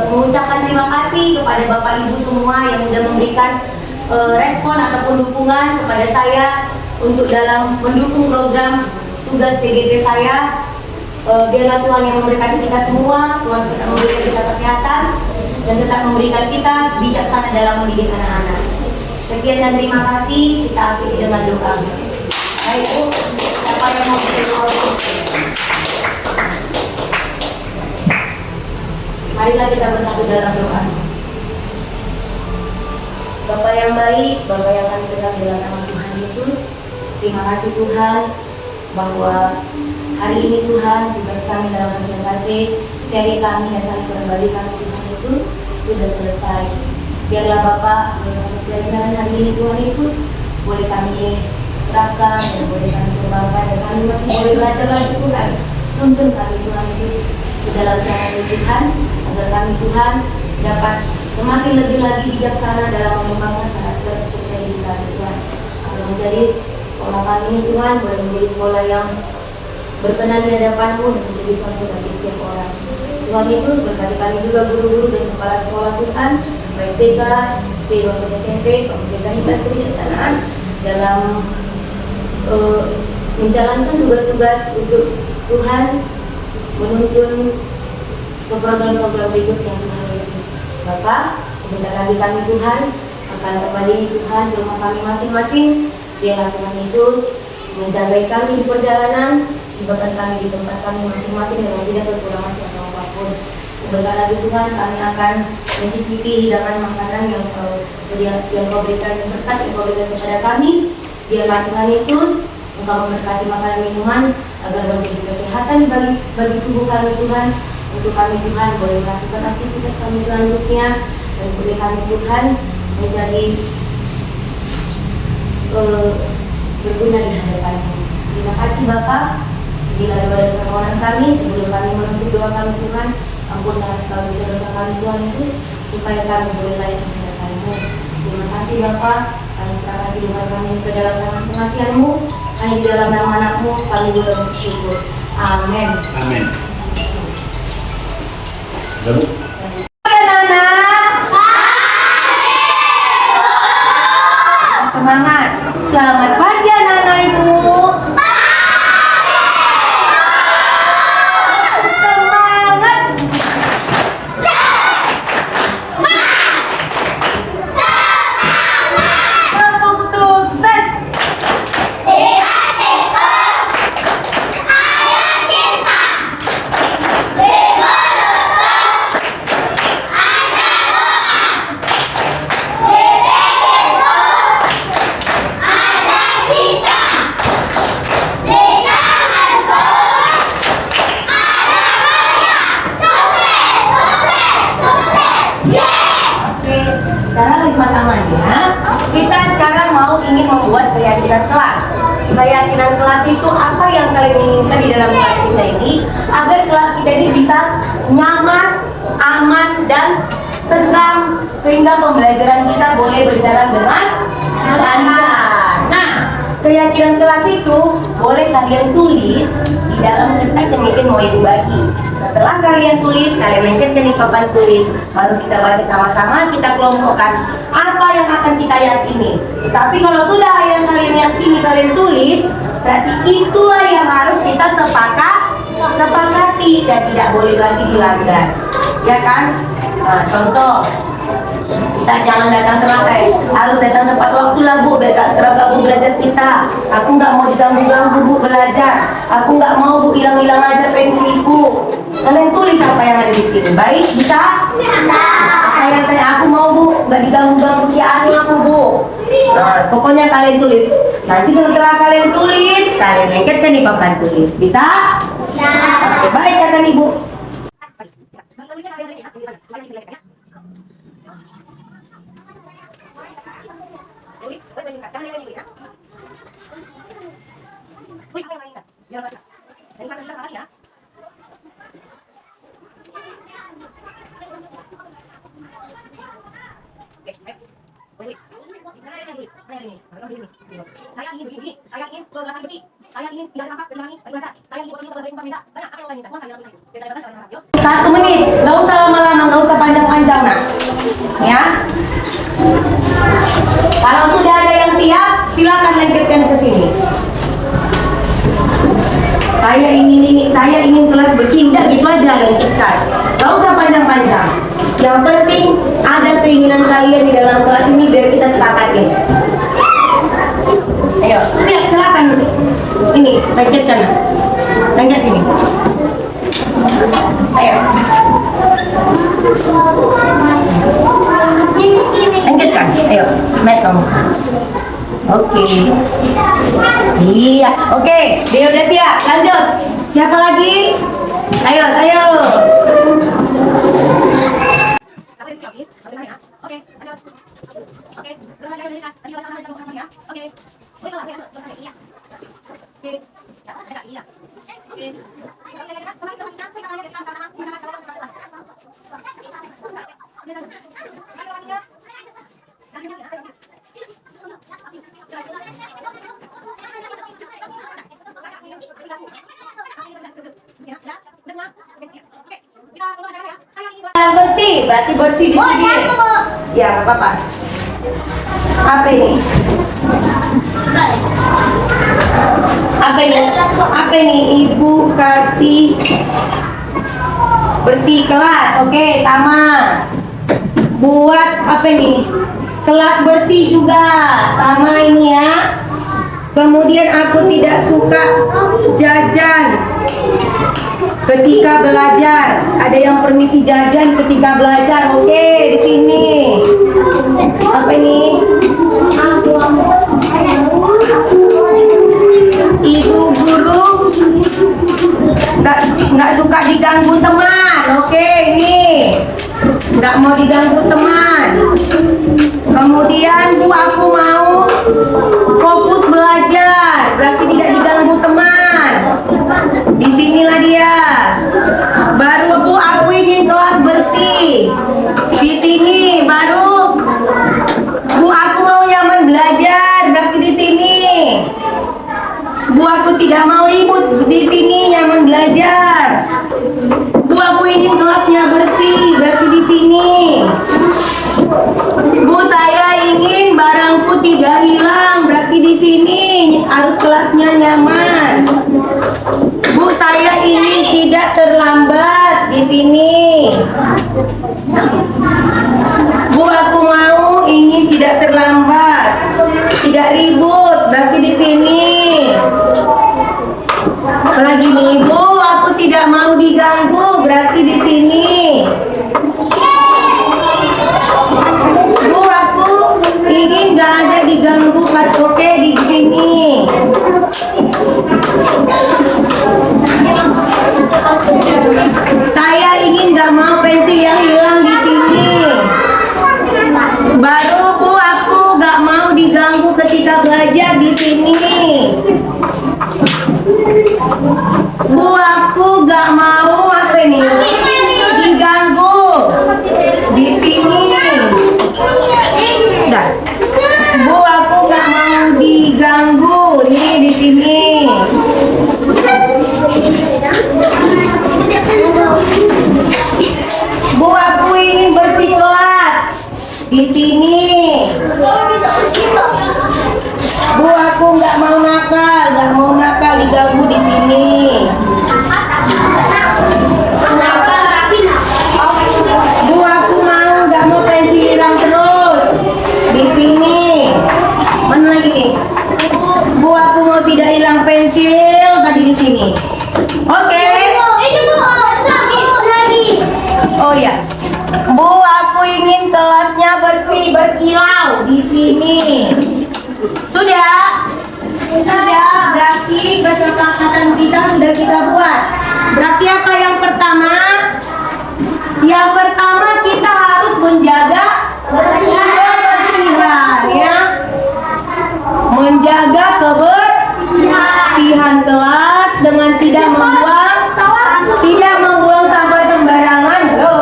mengucapkan terima kasih kepada Bapak Ibu semua yang sudah memberikan respon ataupun dukungan kepada saya untuk dalam mendukung program tugas CGT saya. Biarlah Tuhan yang memberkati kita semua, Tuhan tetap memberikan kita kesehatan dan tetap memberikan kita bijaksana dalam mendidik anak-anak. Sekian dan terima kasih, kita akhiri dengan doa. Baik Bu, siapa yang mau berdoa? Marilah kita bersatu dalam doa. Bapak yang baik, Bapak yang kami kenal dalam nama Tuhan Yesus, terima kasih Tuhan bahwa hari ini Tuhan tugas kami dalam presentasi seri kami dan saling berbagi kami Tuhan Yesus sudah selesai. Biarlah Bapak pelajaran hari ini Tuhan Yesus boleh kami terapkan dan boleh kami kembangkan dan kami masih boleh belajar lagi Tuhan. Tuntun kami Tuhan Yesus di dalam jalan Tuhan agar kami Tuhan dapat semakin lebih lagi bijaksana dalam mengembangkan karakter serta diri kami Tuhan, agar menjadi sekolah kami ini Tuhan boleh menjadi sekolah yang berkenan di hadapan-Mu dan menjadi contoh bagi setiap orang. Tuhan Yesus berkati kami juga guru-guru dan kepala sekolah Tuhan, baik TK, SD, maupun SMP, memberikan hikmat kebijaksanaan dalam menjalankan tugas-tugas untuk Tuhan menuntun ke program-program berikutnya Tuhan Yesus. Bapak, sebentar lagi kami Tuhan akan kembali Tuhan ke rumah kami masing-masing. Biarlah Tuhan Yesus menjaga kami di perjalanan, bahkan kami di tempat kami masing-masing dengan tidak berkurang suatu apapun. Sebentar lagi Tuhan kami akan mencicipi hidangan makanan yang Kau berikan, berkat yang Kau berikan kepada kami. Biarlah Tuhan Yesus Engkau memberkati makanan minuman agar menjadi kesehatan bagi tubuh kami Tuhan. Untuk kami Tuhan boleh melakukan aktivitas kami selanjutnya dan boleh kami Tuhan menjadi berguna di hadapan-Mu. Terima kasih Bapak. Bila doa dan permohonan kami sebelum kami menutup doa kami Tuhan, ampunlah segala dosa-dosa kami Tuhan Yesus, supaya kami boleh layak di hadapan-Mu. Terima kasih Bapak. Kami serahkan kehidupan kami ke dalam tangan pengasihan-Mu. Hanya di dalam nama anak-Mu kami boleh bersyukur. Amin. Amin. Semangat. Selamat pagi anak-anak Ibu. Semangat. Kelompok sukses. Sekarang lima tangannya, kita sekarang ingin membuat keyakinan kelas. Keyakinan kelas itu apa yang kalian inginkan di dalam kelas kita ini, agar kelas kita ini bisa nyaman, aman, dan tenang, sehingga pembelajaran kita boleh berjalan dengan lancar. Nah, keyakinan kelas itu boleh kalian tulis di dalam kertas yang mungkin mau Ibu bagi. Setelah kalian tulis, kalian lengketkan di papan tulis, baru kita baca sama-sama, kita kelompokkan apa yang akan kita yakini. Tapi kalau sudah yang kalian yakini, kalian tulis, berarti itulah yang harus kita sepakati dan tidak boleh lagi dilanggar, ya kan? Nah, contoh Jangan datang terakhir, harus datang tepat waktu lah Bu, biar gak terganggu belajar kita. Aku nggak mau diganggu-ganggu Bu belajar. Aku nggak mau Bu hilang-hilang aja pensilku. Kalian tulis apa yang ada di sini, baik? Bisa? Bisa. Kalian tanya aku mau Bu, nggak diganggu-ganggu si Anu aku Bu. Nah, pokoknya kalian tulis. Nanti setelah kalian tulis, kalian lengketkan di papan tulis. Bisa? Bisa. Oke, baik kata Ibu. Saya ingin begini, saya ingin beras bersih, saya ingin tidak sampah berlari, saya ingin botol dari pemerintah. Banyak apa yang lainnya? Semua saya lakukan. 1 menit, nggak usah lama-lama, nggak usah panjang-panjang nak. Ya. Kalau sudah ada yang siap, silakan lengketkan ke sini. Saya ingin kelas bersih, udah gitu aja lengketkan. Nggak usah panjang-panjang. Yang penting ada keinginan kalian di dalam kelas ini biar kita sepakatin. Ayo, siap, silakan. Ini, lengketkan. Lengket sini. Ayo. Lengketkan. Ayo, naik kamu. Oke. Iya, oke. Dia udah siap. Lanjut. Siapa lagi? Ayo, ayo. Oke, lanjut. Oke, oke. Bersih, berarti bersih di sini. Ya, nggak apa-apa. Apa ini? Apa ini? Ibu kasih bersih kelas. Oke, sama. Buat apa ini? Kelas bersih juga. Sama ini ya. Kemudian aku tidak suka jajan ketika belajar. Ada yang permisi jajan ketika belajar. Oke, di sini. Apa ini? Ibu guru nggak suka diganggu teman. Oke, ini nggak mau diganggu teman. Kemudian Bu, aku mau fokus belajar, berarti tidak diganggu teman. Disinilah dia. Baru Bu, aku ingin kelas bersih. Di sini baru Bu, aku mau nyaman belajar, berarti di sini. Bu, aku tidak mau ribut, di sini nyaman belajar. Bu, aku ingin kelasnya bersih, berarti di sini. Bu, saya ingin barangku tidak hilang, berarti di sini harus kelasnya nyaman. Bu, saya ingin tidak terlambat, di sini. Bu, aku mau ingin tidak terlambat, tidak ribut, berarti di sini. Lagi nih, Bu, aku tidak mau diganggu, berarti di sini. Bu, aku ingin gak ada diganggu pas. Oke, di sini. Saya ingin gak mau pensil yang hilang di sini. Baru Bu, aku gak mau diganggu ketika belajar di sini. Bu, aku gak mau apa ini diganggu di sini. Dah. Bu, aku gak mau diganggu ini di sini. Bu, aku ingin bersih kelas di sini. Bu, aku nggak mau nakal diganggu di sini. Bu, aku nggak mau pensil hilang terus. sini. Sudah? Sudah, berarti kesepakatan kita sudah kita buat. Berarti apa yang pertama? Yang pertama kita harus menjaga kebersihan ya. Menjaga kebersihan kelas dengan tidak membuang sampah sembarangan. Halo.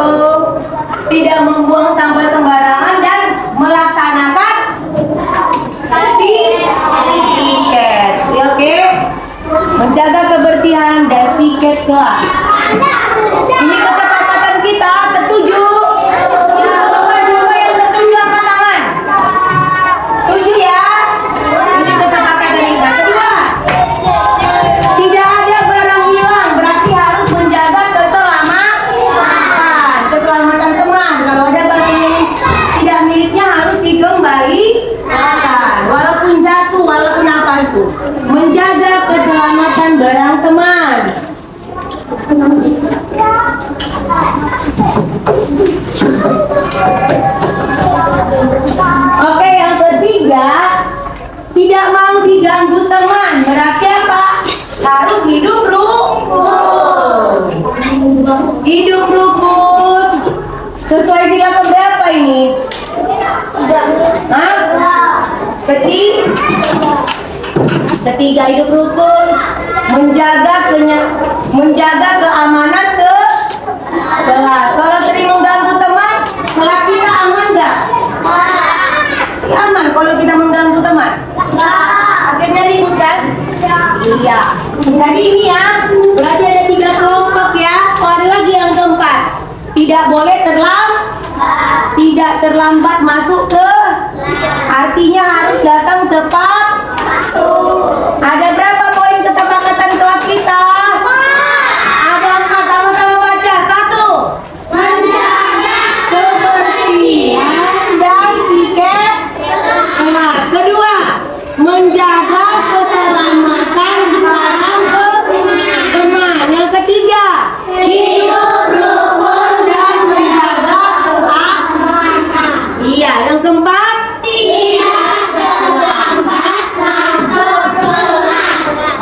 Tidak membuang sampah sembarangan dan melaksanakan tiket. Ya, oke. Menjaga kebersihan dan tiket kelas. Ini kesepakatan kita, setuju? Coba yang setuju angkat tangan. Setuju ya? Ini kesepakatan kita. Kedua, tidak ada barang hilang, berarti harus menjaga keselamatan teman. Kalau ada barang yang tidak miliknya harus dikembalikan, walaupun jatuh, walaupun apa itu. Menjaga keselamatan barang teman. Oke, yang ketiga, tidak mau diganggu teman. Berarti apa? Harus hidup rukun. Hidup rukun. Sesuai sila keberapa ini? Hah? Ketiga, hidup rukun. Menjaga keamanan ke kelas. Kalau sering mengganggu teman, kelas kita aman nggak? Aman kalau kita mengganggu teman. Akhirnya ribut kan? Iya. Jadi ini ya, berarti ada 3 kelompok ya. Oh, ada lagi yang keempat. Tidak boleh tidak terlambat masuk ke. Artinya harus datang tepat. Ada berapa poin kesepakatan kelas kita? Ada 4, sama-sama baca. 1. Kebersihan dan tiket kelas. Kedua, menjaga keselamatan barang teman. Yang ketiga, hidup rukun dan menjaga keamanan. Iya, yang keempat,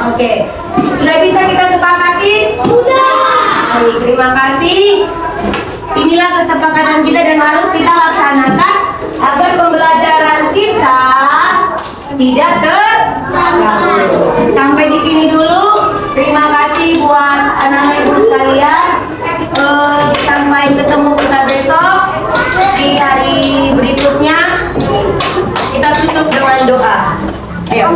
oke, sudah bisa kita sepakati? Sudah. Baik, terima kasih. Inilah kesepakatan kita dan harus kita laksanakan agar pembelajaran kita tidak terganggu. Sampai di sini dulu. Terima kasih buat anak-anak ibu sekalian. Sampai ketemu kita besok di hari berikutnya. Kita tutup dengan doa. Ayo.